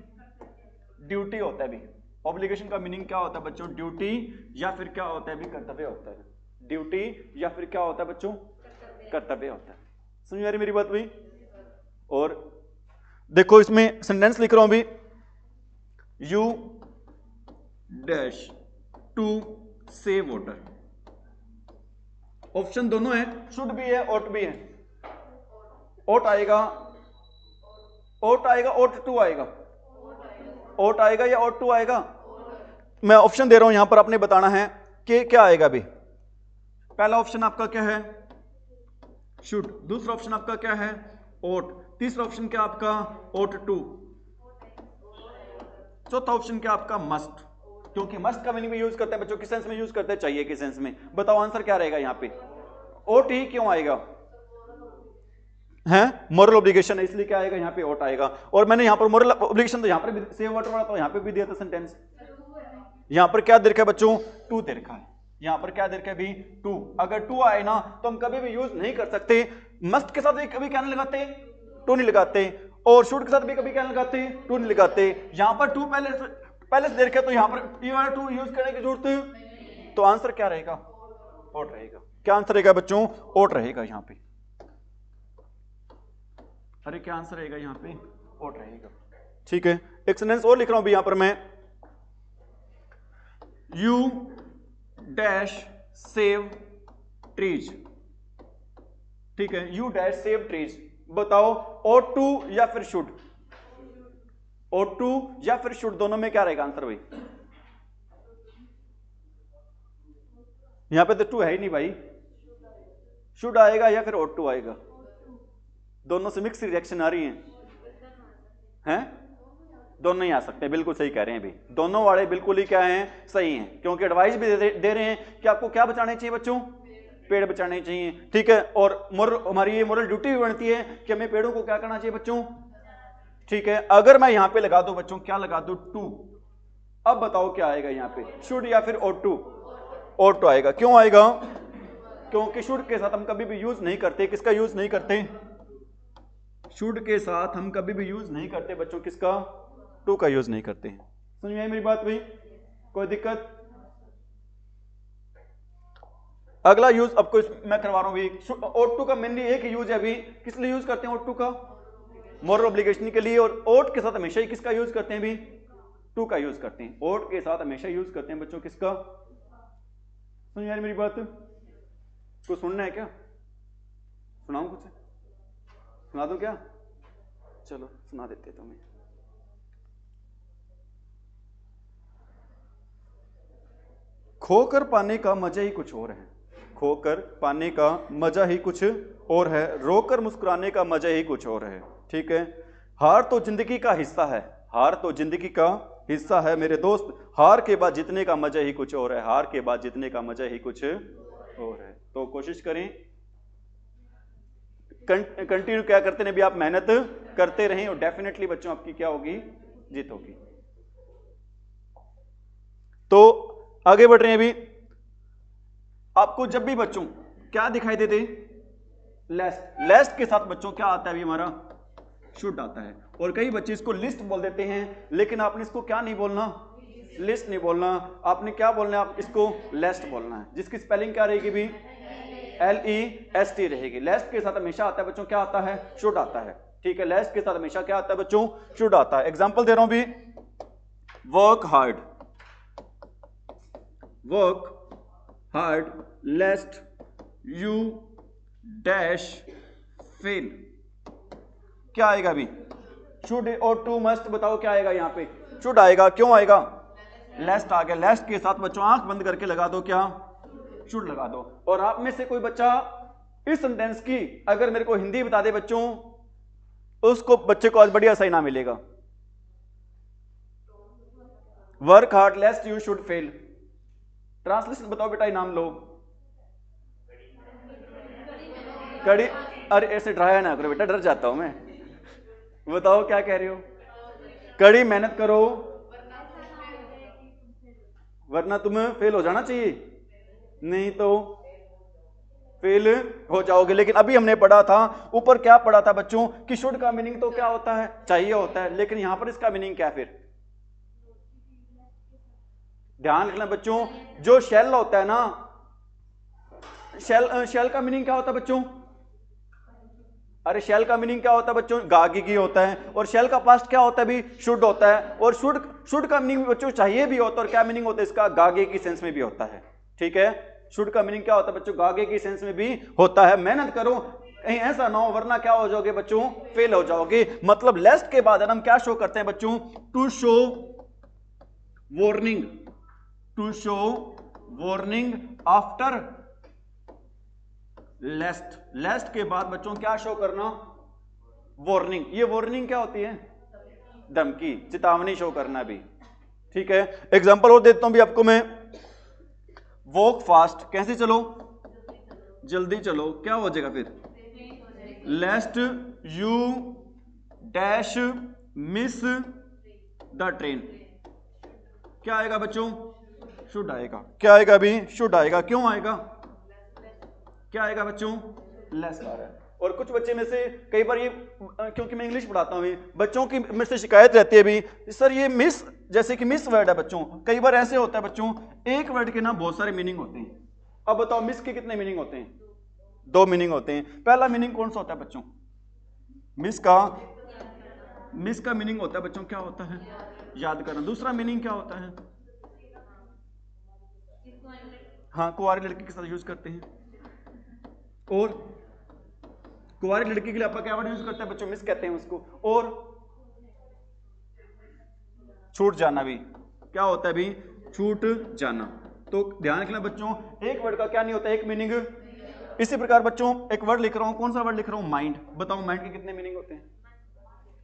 ड्यूटी होता है भी। ऑब्लिगेशन का मीनिंग क्या होता है बच्चों? ड्यूटी या फिर क्या होता है भी? कर्तव्य होता है। ड्यूटी या फिर क्या होता है बच्चों? कर्तव्य होता है। समझ आ रही मेरी बात भाई? और देखो इसमें सेंटेंस लिख रहा हूं भी, you dash to save water. Option दोनों है, शुड भी है, ought भी है। ought आएगा, ought आएगा, ought टू आएगा, ought आएगा या ought टू आएगा? मैं ऑप्शन दे रहा हूं यहां पर, आपने बताना है कि क्या आएगा भी? पहला ऑप्शन आपका क्या है? शुड। दूसरा ऑप्शन आपका क्या है? ought। तीसरा ऑप्शन क्या आपका? ought to। चौथा ऑप्शन क्या आपका? मस्ट। क्योंकि मस्ट का मीनिंग भी यूज करते हैं बच्चों, किस सेंस में यूज करते हैं? चाहिए के सेंस में। बताओ आंसर क्या रहेगा यहाँ पे? ought ही क्यों आएगा? है मोरल ऑब्लिगेशन है, इसलिए क्या आएगा यहाँ पे? ought आएगा। और मैंने यहाँ पर मोरल ऑब्लिगेशन तो यहाँ पर भी सेव वाटर वाला तो यहाँ पे भी दिया था सेंटेंस। यहाँ पर क्या दे रखा है बच्चों? टू दे रखा है। यहाँ पर क्या दे रखा है भी? टू। अगर टू आए ना तो हम कभी भी यूज नहीं कर सकते। मस्ट के साथ भी कभी क्या नहीं लगाते? टू नहीं लगाते। और शुड के साथ भी कभी क्या नहीं लगाते? टू नहीं लगाते। यहाँ पर टू पहले से दे रखा है तो यहाँ पर ये वाला टू यूज करने की जरूरत है। तो आंसर क्या रहेगा? ought रहेगा। क्या आंसर रहेगा बच्चों? ought रहेगा यहाँ पे। अरे क्या आंसर रहेगा यहाँ पे? ought रहेगा। ठीक है, एक सेंटेंस और लिख रहा हूं भी यहां पर मैं। You dash save trees. ठीक है, यू डैश सेव ट्रीज। बताओ ought to या फिर शुड? ought to या फिर शुड, दोनों में क्या रहेगा आंसर भाई? यहां पे तो टू है ही नहीं भाई। शुड आएगा या फिर ought to आएगा? दोनों से मिक्स रिएक्शन आ रही हैं? दोनों ही आ सकते हैं, बिल्कुल सही कह रहे हैं भी। दोनों वाले बिल्कुल ही क्या हैं? सही हैं, क्योंकि एडवाइस भी दे रहे हैं कि आपको क्या बचाने चाहिए बच्चों? पेड़ बचाने चाहिए। ठीक है, और हमारी ये मोरल ड्यूटी भी बनती है कि हमें पेड़ों को क्या करना चाहिए बच्चों? ठीक है, अगर मैं यहां पे लगा दूं बच्चों, क्या लगा दूं? टू। अब बताओ क्या आएगा यहाँ पे? शुड या फिर ought to? ought to आएगा। क्यों आएगा? क्योंकि शुड के साथ हम कभी भी यूज नहीं करते। किसका यूज नहीं करते? शुड के साथ हम कभी भी यूज नहीं करते बच्चों। किसका? टू का यूज नहीं करते हैं। समझ में आई मेरी बात भाई? कोई दिक्कत? अगला यूज आपको मैं करवा रहा हूं भी। ought to का मेनली एक ही यूज है अभी। किस लिए यूज करते हैं ought to का? मोरल ऑब्लिगेशन के लिए। और ought के साथ हमेशा ही किसका यूज करते हैं भी? टू का यूज करते हैं। ought के साथ हमेशा यूज करते हैं बच्चों। किसका? समझ में आई मेरी बात? कुछ सुनना है क्या? सुनाऊं कुछ? सुना दूं क्या? चलो सुना देते तुम्हें। खोकर पाने का मजा ही कुछ और है। खोकर पाने का मजा ही कुछ और है। रोकर मुस्कुराने का मजा ही कुछ और है। ठीक है, हार तो जिंदगी का हिस्सा है। हार तो जिंदगी का हिस्सा है मेरे दोस्त। हार के बाद जीतने का मजा ही कुछ और है। हार के बाद जीतने का मजा ही कुछ और है। तो कोशिश करें, कंटिन्यू क्या करते हैं भी, आप मेहनत करते रहें और डेफिनेटली बच्चों आपकी क्या होगी? जीत होगी। तो आगे बढ़ रहे हैं अभी। आपको जब भी बच्चों क्या दिखाई देते? लेस्ट। लेस्ट के साथ बच्चों क्या आता है अभी हमारा? शुड आता है। और कई बच्चे इसको लिस्ट बोल देते हैं, लेकिन आपने इसको क्या नहीं बोलना? लिस्ट नहीं बोलना, आपने क्या बोलना है? आप इसको लेस्ट बोलना है, जिसकी स्पेलिंग क्या रहेगी भी? LEST रहेगी। लेस्ट के साथ हमेशा आता है बच्चों, क्या आता है? शुड आता है। ठीक है, लेस्ट के साथ हमेशा क्या आता है बच्चों? शुड आता है। एग्जांपल दे रहा हूं भी। Work hard. Work hard लेस्ट you dash fail. क्या आएगा अभी? शुड और टू मस्ट। बताओ क्या आएगा यहाँ पे? शुड आएगा। क्यों आएगा? लेस्ट आ गया। लेस्ट के साथ बच्चों आंख बंद करके लगा दो क्या? शुड लगा दो। और आप में से कोई बच्चा इस सेंटेंस की अगर मेरे को हिंदी बता दे बच्चों, उसको बच्चे को आज बढ़िया सा इनाम मिलेगा। Work hard लेस्ट you should fail. Translation बताओ बेटा, इनाम लो। कड़ी। अरे ऐसे डराया ना करो बेटा, डर जाता हूं मैं। बताओ क्या कह रहे हो? कड़ी मेहनत करो वरना तुम्हें फेल हो जाना चाहिए, नहीं तो फेल हो जाओगे। लेकिन अभी हमने पढ़ा था ऊपर, क्या पढ़ा था बच्चों कि शुड का मीनिंग तो क्या होता है? चाहिए होता है। लेकिन यहां पर इसका मीनिंग क्या? फिर ध्यान रखना बच्चों, जो शेल होता है ना, शेल का मीनिंग क्या होता है बच्चों? अरे शेल का मीनिंग क्या होता है बच्चों? गागी होता है। और शेल का पास्ट क्या होता है भी? शुड होता है। और शुड का मीनिंग बच्चों चाहिए भी होता है। और क्या मीनिंग होता है इसका? गागे की सेंस में भी होता है। ठीक है, शुड का मीनिंग क्या होता है बच्चों? गागे की सेंस में भी होता है। मेहनत करो, कहीं ऐसा ना हो वरना क्या हो जाओगे बच्चों? फेल हो जाओगे। मतलब लेस्ट के बाद हम क्या शो करते हैं बच्चों? To show warning. To show warning after lest, lest के बाद बच्चों क्या शो करना, वार्निंग। ये वार्निंग क्या होती है, धमकी, चेतावनी शो करना भी, ठीक है। एग्जांपल और देता हूं भी आपको मैं, वॉक फास्ट, कैसे चलो, जल्दी चलो, क्या हो जाएगा फिर, लेस्ट you dash miss the train, क्या आएगा बच्चों, शुड आएगा, क्या आएगा अभी, शुड आएगा, क्यों आएगा, क्या आएगा बच्चों, लेस आ रहा है। और कुछ बच्चे में से कई बार ये, क्योंकि मैं इंग्लिश पढ़ाता हूँ, बच्चों की मेरे से शिकायत रहती है भी, सर ये मिस, जैसे कि मिस वर्ड है बच्चों, कई बार ऐसे होता है बच्चों, एक वर्ड के ना बहुत सारे मीनिंग होते हैं। अब बताओ मिस के कितने मीनिंग होते हैं, 2 मीनिंग होते हैं। पहला मीनिंग कौन सा होता है बच्चों, मिस का मीनिंग होता है बच्चों, क्या होता है, याद करना। दूसरा मीनिंग क्या होता है, हाँ, कुंवारी लड़की के साथ यूज करते हैं। और कुंवारी लड़की के लिए आपका क्या वर्ड यूज करते हैं बच्चों, मिस कहते हैं उसको। और छूट जाना भी क्या होता है भी, छूट जाना। तो ध्यान रखना बच्चों, एक वर्ड का क्या नहीं होता, एक मीनिंग। इसी प्रकार बच्चों एक वर्ड लिख रहा हूं, कौन सा वर्ड लिख रहा हूं, माइंड। बताओ माइंड के कितने मीनिंग होते हैं,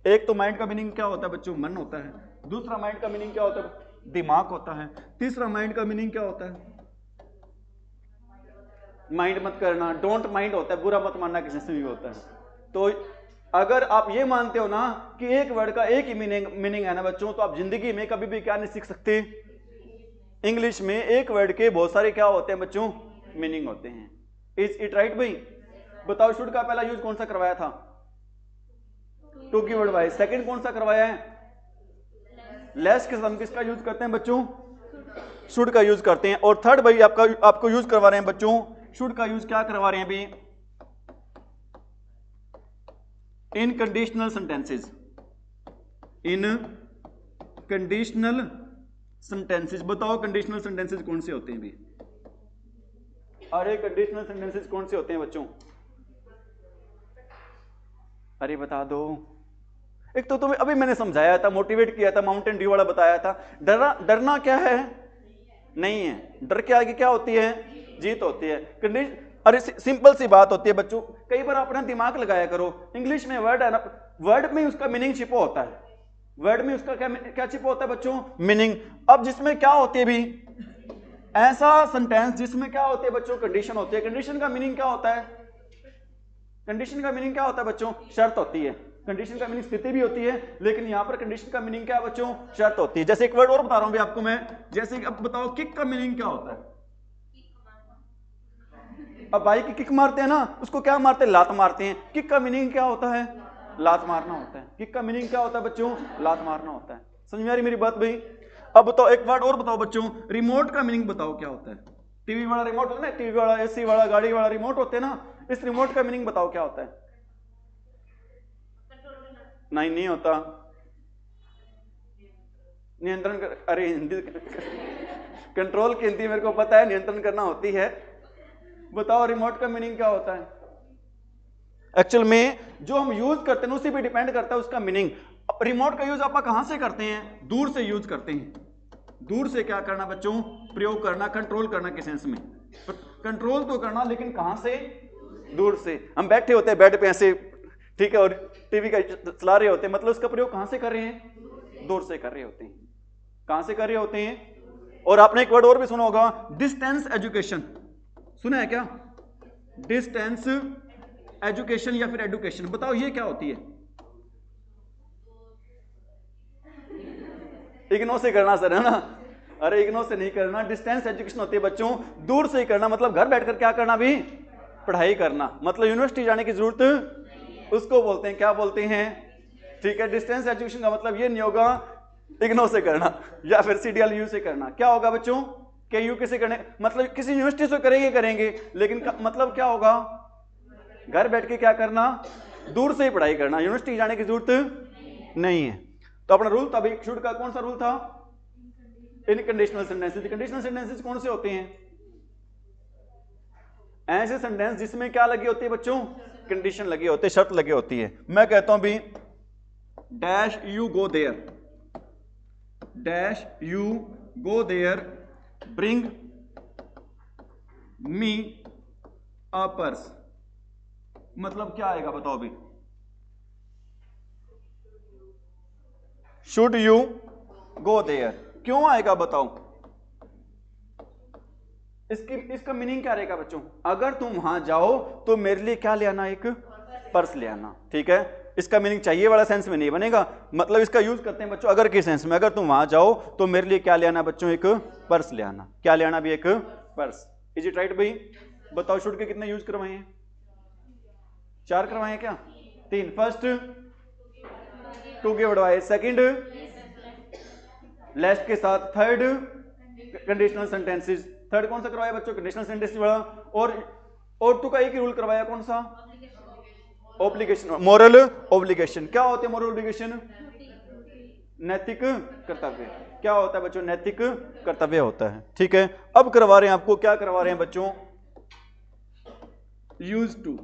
एक तो माइंड का मीनिंग क्या होता है बच्चों, मन होता है। दूसरा माइंड का मीनिंग क्या होता है, दिमाग होता है। तीसरा माइंड का मीनिंग क्या होता है, माइंड मत करना, डोंट माइंड होता है, बुरा मत मानना किसी से भी होता है। तो अगर आप ये मानते हो ना कि एक वर्ड का एक ही मीनिंग है ना बच्चों, तो आप जिंदगी में कभी भी क्या नहीं सीख सकते, इंग्लिश में एक वर्ड के बहुत सारे क्या होते हैं बच्चों, मीनिंग होते हैं। इज इट राइट भाई, बताओ शुड का पहला यूज कौन सा करवाया था, टू की वर्ड वाइज। सेकंड कौन सा करवाया है, लेस के साथ हम किसका यूज करते हैं बच्चों, शुड का यूज करते हैं। और थर्ड भाई आपको यूज करवा रहे हैं बच्चों, शुड का यूज क्या करवा रहे हैं अभी, इन कंडीशनल सेंटेंसेस, इन कंडीशनल सेंटेंसेस। बताओ कंडीशनल सेंटेंसेस कौन से होते हैं भी, अरे कंडीशनल सेंटेंसेस कौन से होते हैं बच्चों, अरे बता दो। एक तो तुम्हें अभी मैंने समझाया था, मोटिवेट किया था, माउंटेन ड्यू वाला बताया था। डरना क्या है, नहीं है, डर के आगे क्या होती है, जीत होती है। अरे सिंपल सी बात होती है बच्चों, कई बार अपना दिमाग लगाया करो। इंग्लिश में वर्ड है ना, वर्ड में उसका मीनिंग छिपा होता है, वर्ड में उसका क्या छिपा होता है बच्चों, मीनिंग। अब जिसमें क्या होती है भी, ऐसा सेंटेंस जिसमें क्या होती है बच्चों, कंडीशन होती है। कंडीशन का मीनिंग क्या होता है, कंडीशन का मीनिंग क्या होता है बच्चों, शर्त होती है। कंडीशन का मीनिंग स्थिति भी होती है, लेकिन यहां पर कंडीशन का मीनिंग क्या है बच्चों, शर्त होती है। जैसे एक वर्ड और बता रहा हूं भी आपको मैं, जैसे अब बताओ किक का मीनिंग क्या होता है। अब बाइक की किक मारते हैं ना, उसको क्या मारते हैं, लात मारते हैं। किक का मीनिंग क्या होता है, लात मारना होता है। किक का मीनिंग क्या होता है बच्चों, लात मारना होता है। समझ में आ रही मेरी बात भाई। अब बताओ एक वर्ड और बताओ बच्चों, रिमोट का मीनिंग बताओ क्या होता है। टीवी वाला रिमोट होता है ना, टीवी वाला, एसी वाला, गाड़ी वाला रिमोट होते हैं ना, इस रिमोट का मीनिंग बताओ क्या होता है। नहीं होता, नियंत्रण कर, अरे हिंदी कंट्रोल की हिंदी मेरे को पता है, नियंत्रण करना होती है। बताओ रिमोट का मीनिंग क्या होता है। एक्चुअल में जो हम यूज करते हैं उसी पे डिपेंड करता है उसका मीनिंग। रिमोट का यूज आप कहां से करते हैं, दूर से यूज करते हैं। दूर से क्या करना बच्चों, प्रयोग करना, कंट्रोल करना के सेंस में। कंट्रोल तो करना, लेकिन कहां से, दूर से। हम बैठे होते हैं बेड पे ऐसे, ठीक है, और टीवी का चला रहे होते हैं, मतलब उसका प्रयोग कहां से कर रहे हैं, दूर से कर रहे होते हैं। कहां से कर रहे होते हैं। और आपने एक वर्ड और भी सुना होगा, डिस्टेंस एजुकेशन, सुना है क्या, डिस्टेंस एजुकेशन या फिर एडुकेशन। बताओ ये क्या होती है। इग्नो से करना सर, है ना, अरे इग्नो से नहीं करना। डिस्टेंस एजुकेशन होती है बच्चों, दूर से ही करना, मतलब घर बैठकर क्या करना भी, पढ़ाई करना, मतलब यूनिवर्सिटी जाने की जरूरत, उसको बोलते हैं, क्या बोलते हैं, ठीक है। डिस्टेंस एजुकेशन का मतलब ये नहीं होगा इग्नो से करना या फिर CDLU से करना। क्या होगा बच्चों, KU किसे करने, मतलब किसी यूनिवर्सिटी से करेंगे, लेकिन मतलब क्या होगा, घर बैठ के क्या करना, दूर से ही पढ़ाई करना, यूनिवर्सिटी जाने की जरूरत नहीं है। तो अपना रूल था भाई, शुड का कौन सा रूल था, इनकंडीशनल सेंटेंसेस। कंडीशनल सेंटेंसेस कौन से होते हैं, ऐसे सेंटेंस जिसमें क्या लगी होती है बच्चों, कंडीशन लगी होती है, शर्त लगी होती है। मैं कहता हूं भी dash you go there, dash you go there, bring me a purse, मतलब क्या आएगा बताओ भी? शुड यू गो देयर, क्यों आएगा बताओ? इसका मीनिंग क्या रहेगा बच्चों? अगर तुम वहां जाओ तो मेरे लिए क्या ले आना? एक पर्स ले आना, ठीक है। इसका मीनिंग चाहिए वाला सेंस में नहीं बनेगा, मतलब इसका यूज करते हैं बच्चों अगर के सेंस में। अगर तुम वहां जाओ तो मेरे लिए क्या ले आना बच्चों? एक पर्स ले आना। क्या ले आना भी? एक पर्स। इज इट राइट भाई? बताओ शुड के कितने यूज करवाए हैं? 4 करवाए हैं क्या? 3। First to give advice, second lest के साथ, थर्ड कंडीशनल सेंटेंसेस। थर्ड कौन सा करवाया बच्चों? कंडीशनल सेंटेंसेस वाला। और टू का एक ही रूल करवाया, कौन सा? Obligation, moral obligation. क्या होते हैं मोरल ऑब्लिगेशन? नैतिक कर्तव्य। क्या होता है बच्चों? नैतिक कर्तव्य होता है, ठीक है। अब करवा रहे हैं आपको, क्या करवा रहे हैं बच्चों? Use to.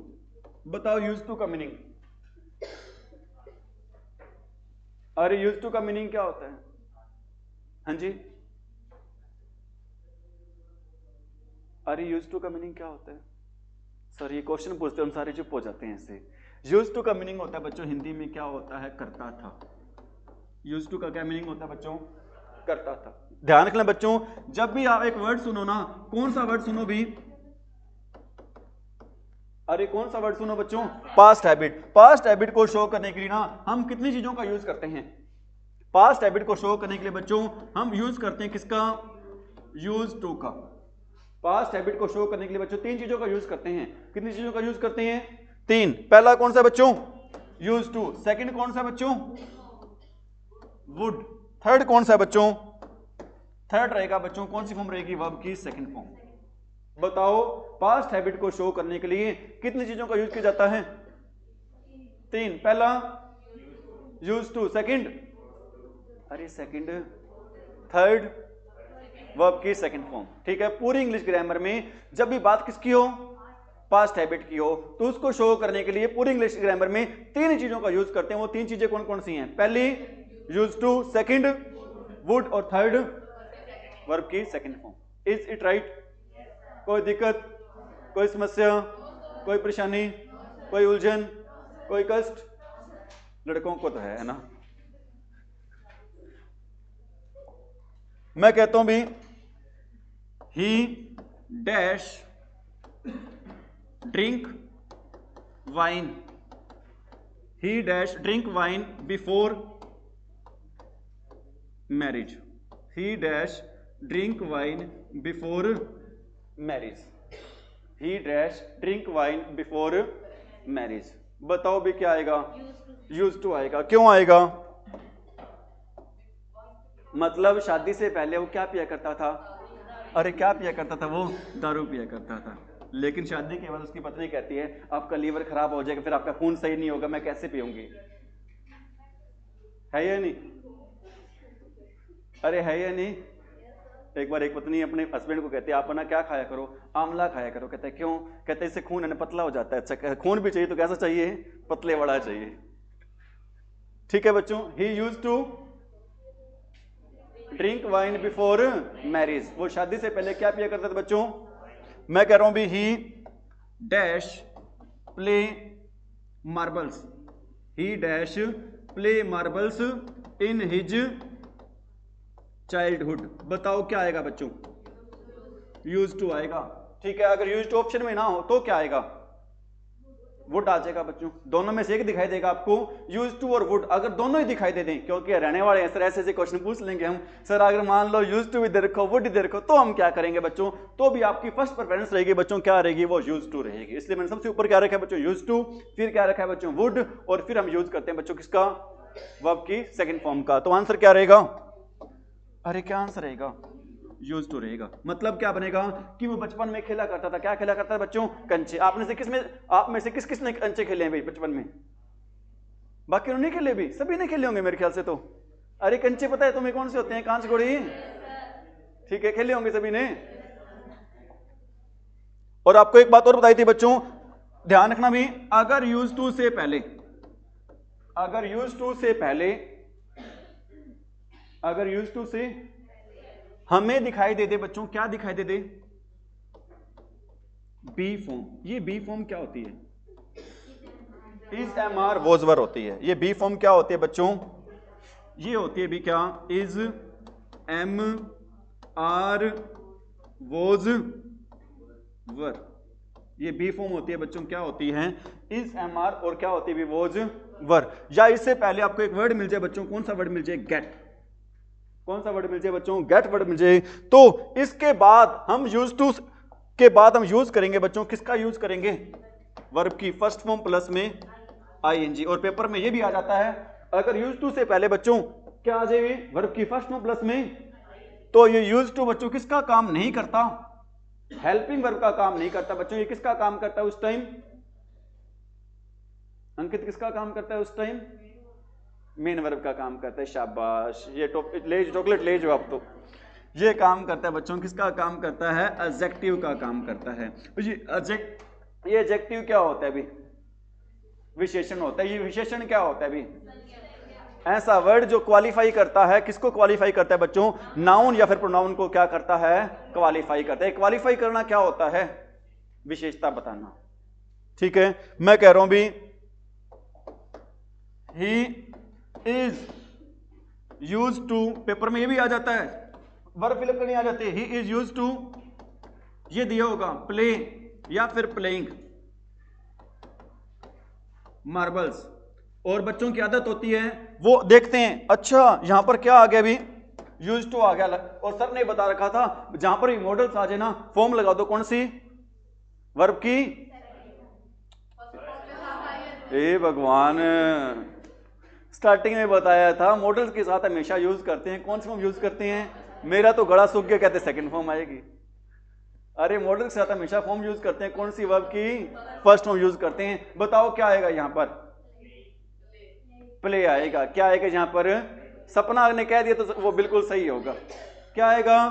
बताओ यूज टू का मीनिंग। अरे यूज टू का मीनिंग क्या होता है? हाँ जी, अरे यूज टू का मीनिंग क्या होता है? सर ये क्वेश्चन पूछते हैं हम सारे चुप हो जाते हैं ऐसे। यूज टू का मीनिंग होता है बच्चों हिंदी में क्या होता है? करता था। यूज टू का क्या मीनिंग होता है बच्चों? करता था। ध्यान रखना बच्चों, जब भी आप एक वर्ड सुनो ना, कौन सा वर्ड सुनो भी? अरे कौन सा वर्ड सुनो बच्चों? Past habit. पास्ट हैबिट को शो करने के लिए ना हम कितनी चीजों का यूज करते हैं? पास्ट हैबिट को शो करने के लिए बच्चों हम यूज करते हैं किसका? यूज टू का। पास्ट हैबिट को शो करने के लिए बच्चों 3 चीजों का यूज करते हैं। कितनी चीजों का यूज करते हैं? 3। पहला कौन सा बच्चों? Use to. सेकंड कौन सा बच्चों? वुड। थर्ड कौन सा बच्चों? थर्ड रहेगा बच्चों, कौन सी फॉर्म रहेगी? वर्ब की सेकंड फॉर्म। बताओ पास्ट हैबिट को शो करने के लिए कितनी चीजों का यूज किया जाता है? 3। पहला यूज टू, सेकंड, अरे सेकंड, थर्ड वर्ब की सेकंड फॉर्म, ठीक है। पूरी इंग्लिश ग्रामर में जब भी बात किसकी हो? पास्ट हैबिट की हो, तो उसको शो करने के लिए पूरी इंग्लिश ग्रामर में 3 चीजों का यूज करते हैं। वो 3 चीजें कौन कौन सी हैं? पहली यूज टू, सेकंड वुड और थर्ड वर्ब की second form. Is it right? कोई दिक्कत, कोई समस्या, कोई परेशानी, कोई उलझन, कोई कष्ट? लड़कों को तो है ना। मैं कहता हूं भी ही डैश ड्रिंक वाइन, ही dash drink wine before marriage, ही dash drink wine before marriage, ही dash drink wine before marriage. बताओ भी क्या आएगा? यूज टू आएगा। क्यों आएगा? मतलब शादी से पहले वो क्या पिया करता था? अरे क्या पिया करता था? वो दारू पिया करता था। लेकिन शादी के बाद उसकी पत्नी कहती है आपका लीवर खराब हो जाएगा, फिर आपका खून सही नहीं होगा, मैं कैसे पीऊंगी? है या नहीं? अरे है या नहीं? एक बार एक पत्नी अपने हस्बैंड को कहती है आप ना क्या खाया करो? आंवला खाया करो। कहते हैं क्यों? कहते हैं इससे खून है ना पतला हो जाता है। अच्छा खून भी चाहिए तो कैसा चाहिए? पतले वाला चाहिए, ठीक है बच्चों। He used to drink wine before marriage, वो शादी से पहले क्या पिया करता था बच्चों? मैं कह रहा हूं भी ही dash play marbles, he dash play marbles in his childhood. बताओ क्या आएगा बच्चों? यूज टू आएगा, ठीक है। अगर यूज टू ऑप्शन में ना हो तो क्या आएगा? वुड आ जाएगा बच्चों। दोनों में से एक दिखाई देगा आपको, यूज टू और वुड। अगर दोनों ही दिखाई दे दें, क्योंकि रहने वाले हैं सर ऐसे ऐसे क्वेश्चन पूछ लेंगे हम, सर अगर मान लो यूज टू इधर रखो वुड इधर रखो, तो हम क्या करेंगे बच्चों? तो भी आपकी फर्स्ट प्रेफरेंस रहेगी बच्चों, क्या रहेगी? वो यूज टू रहेगी। इसलिए मैंने सबसे ऊपर क्या रखा है बच्चों? यूज टू, फिर क्या रखा है बच्चों? वुड, और फिर हम यूज करते हैं बच्चों किसका? वर्ब की सेकंड फॉर्म का। तो आंसर क्या रहेगा? अरे क्या आंसर रहेगा? यूज टू रहेगा। मतलब क्या बनेगा कि वो बचपन में खेला करता था। क्या खेला करता था बच्चों? कंचे। आप में से किस किसने कंचे खेले हैं भाई बचपन में? बाकी उन्होंने खेले भी? सभी ने खेले होंगे मेरे ख्याल से तो। अरे कंचे पता है तुम्हें कौन से होते हैं? कांच गोड़ी, ठीक है, खेले होंगे सभी ने। और आपको एक बात और बताई थी बच्चों, ध्यान रखना भी, अगर यूज टू से पहले, अगर यूज टू से पहले, अगर यूज टू से हमें दिखाई दे दे बच्चों, क्या दिखाई दे दे? बी फॉर्म, ये बी फॉर्म क्या होती है? Is am are was were होती है। ये बी फॉर्म क्या होती है बच्चों? ये होती है भी क्या? Is am are was were. ये बी फॉर्म होती है बच्चों, क्या होती है? इज एम आर और क्या होती है? Was were. या इससे पहले आपको एक वर्ड मिल जाए बच्चों, कौन सा वर्ड मिल जाए? गेट। कौन सा वर्ड मिल जाए बच्चों? गेट वर्ड मिल जाए। तो इसके बाद हम यूज टू के बाद हम यूज करेंगे बच्चों, किसका यूज करेंगे? वर्ब की फर्स्ट फॉर्म प्लस में आईएनजी। और पेपर में ये भी आ जाता है, अगर यूज टू से पहले बच्चों क्या आ जाए? वर्ब की फर्स्ट फॉर्म प्लस में, तो ये यूज टू बच्चों किसका काम नहीं करता? हेल्पिंग वर्ब का काम नहीं करता बच्चों। ये किसका काम करता है उस टाइम? अंकित किसका काम करता है उस टाइम? मेन वर्ब का काम करता है। शाबाश, ये चॉकलेट ले जो आप। तो ये काम करता है बच्चों, किसका काम करता है? एडजेक्टिव का काम करता है। ये एडजेक्टिव क्या होता है अभी? विशेषण होता है। ये विशेषण क्या होता है अभी? ऐसा वर्ड जो क्वालिफाई करता है, किसको क्वालिफाई करता है बच्चों? नाउन या फिर प्रोनाउन को क्या करता है? क्वालिफाई करता है। क्वालिफाई करना क्या होता है? विशेषता बताना। ठीक है, मैं कह रहा हूं भी he is use to, paper में ये भी आ जाता है, वर्ब फिलअप करनी आ जाती है। ही इज यूज टू, ये दिया होगा प्ले या फिर प्लेइंग मार्बल्स। और बच्चों की आदत होती है वो देखते हैं, अच्छा यहां पर क्या आ गया? अभी यूज टू आ गया, और सर ने बता रखा था जहां पर भी मॉडल्स आ जाए ना, फॉर्म लगा दो कौन सी? वर्ब की। ए भगवान, स्टार्टिंग में बताया था मॉडल्स के साथ हमेशा यूज करते हैं। कौन सी फॉर्म यूज करते हैं? मेरा तो गला सूख गया, कहते सेकंड फॉर्म आएगी। अरे मॉडल के साथ हमेशा फॉर्म यूज करते हैं। कौन सी? वर्ब की फर्स्ट फॉर्म यूज करते हैं। बताओ क्या आएगा यहां पर? प्ले आएगा। क्या आएगा यहां पर? सपना ने कह दिया तो वो बिल्कुल सही होगा। क्या आएगा?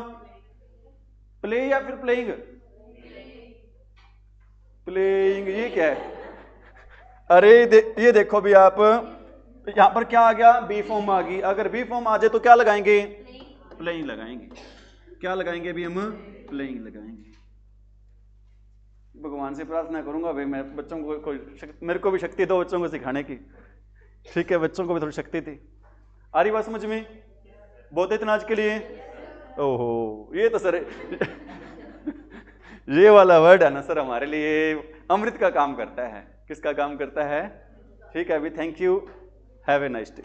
प्ले या फिर प्लेइंग? प्लेइंग। ये क्या है? अरे ये देखो भी आप, यहां पर क्या आ गया? बी फॉर्म आ गई। अगर बी फॉर्म आ जाए तो क्या लगाएंगे? प्लेइंग लगाएंगे। क्या लगाएंगे अभी हम? प्लेइंग लगाएंगे। भगवान से प्रार्थना करूंगा भाई, मैं बच्चों को मेरे को भी शक्ति दो बच्चों को सिखाने की। ठीक है, बच्चों को भी थोड़ी शक्ति थी। आ रही बात समझ में? बहुत इतना आज के लिए। ओहो, ये तो सर ये वाला वर्ड है ना सर, हमारे लिए अमृत का काम करता है। किसका काम करता है? ठीक है अभी, thank you, have a nice day.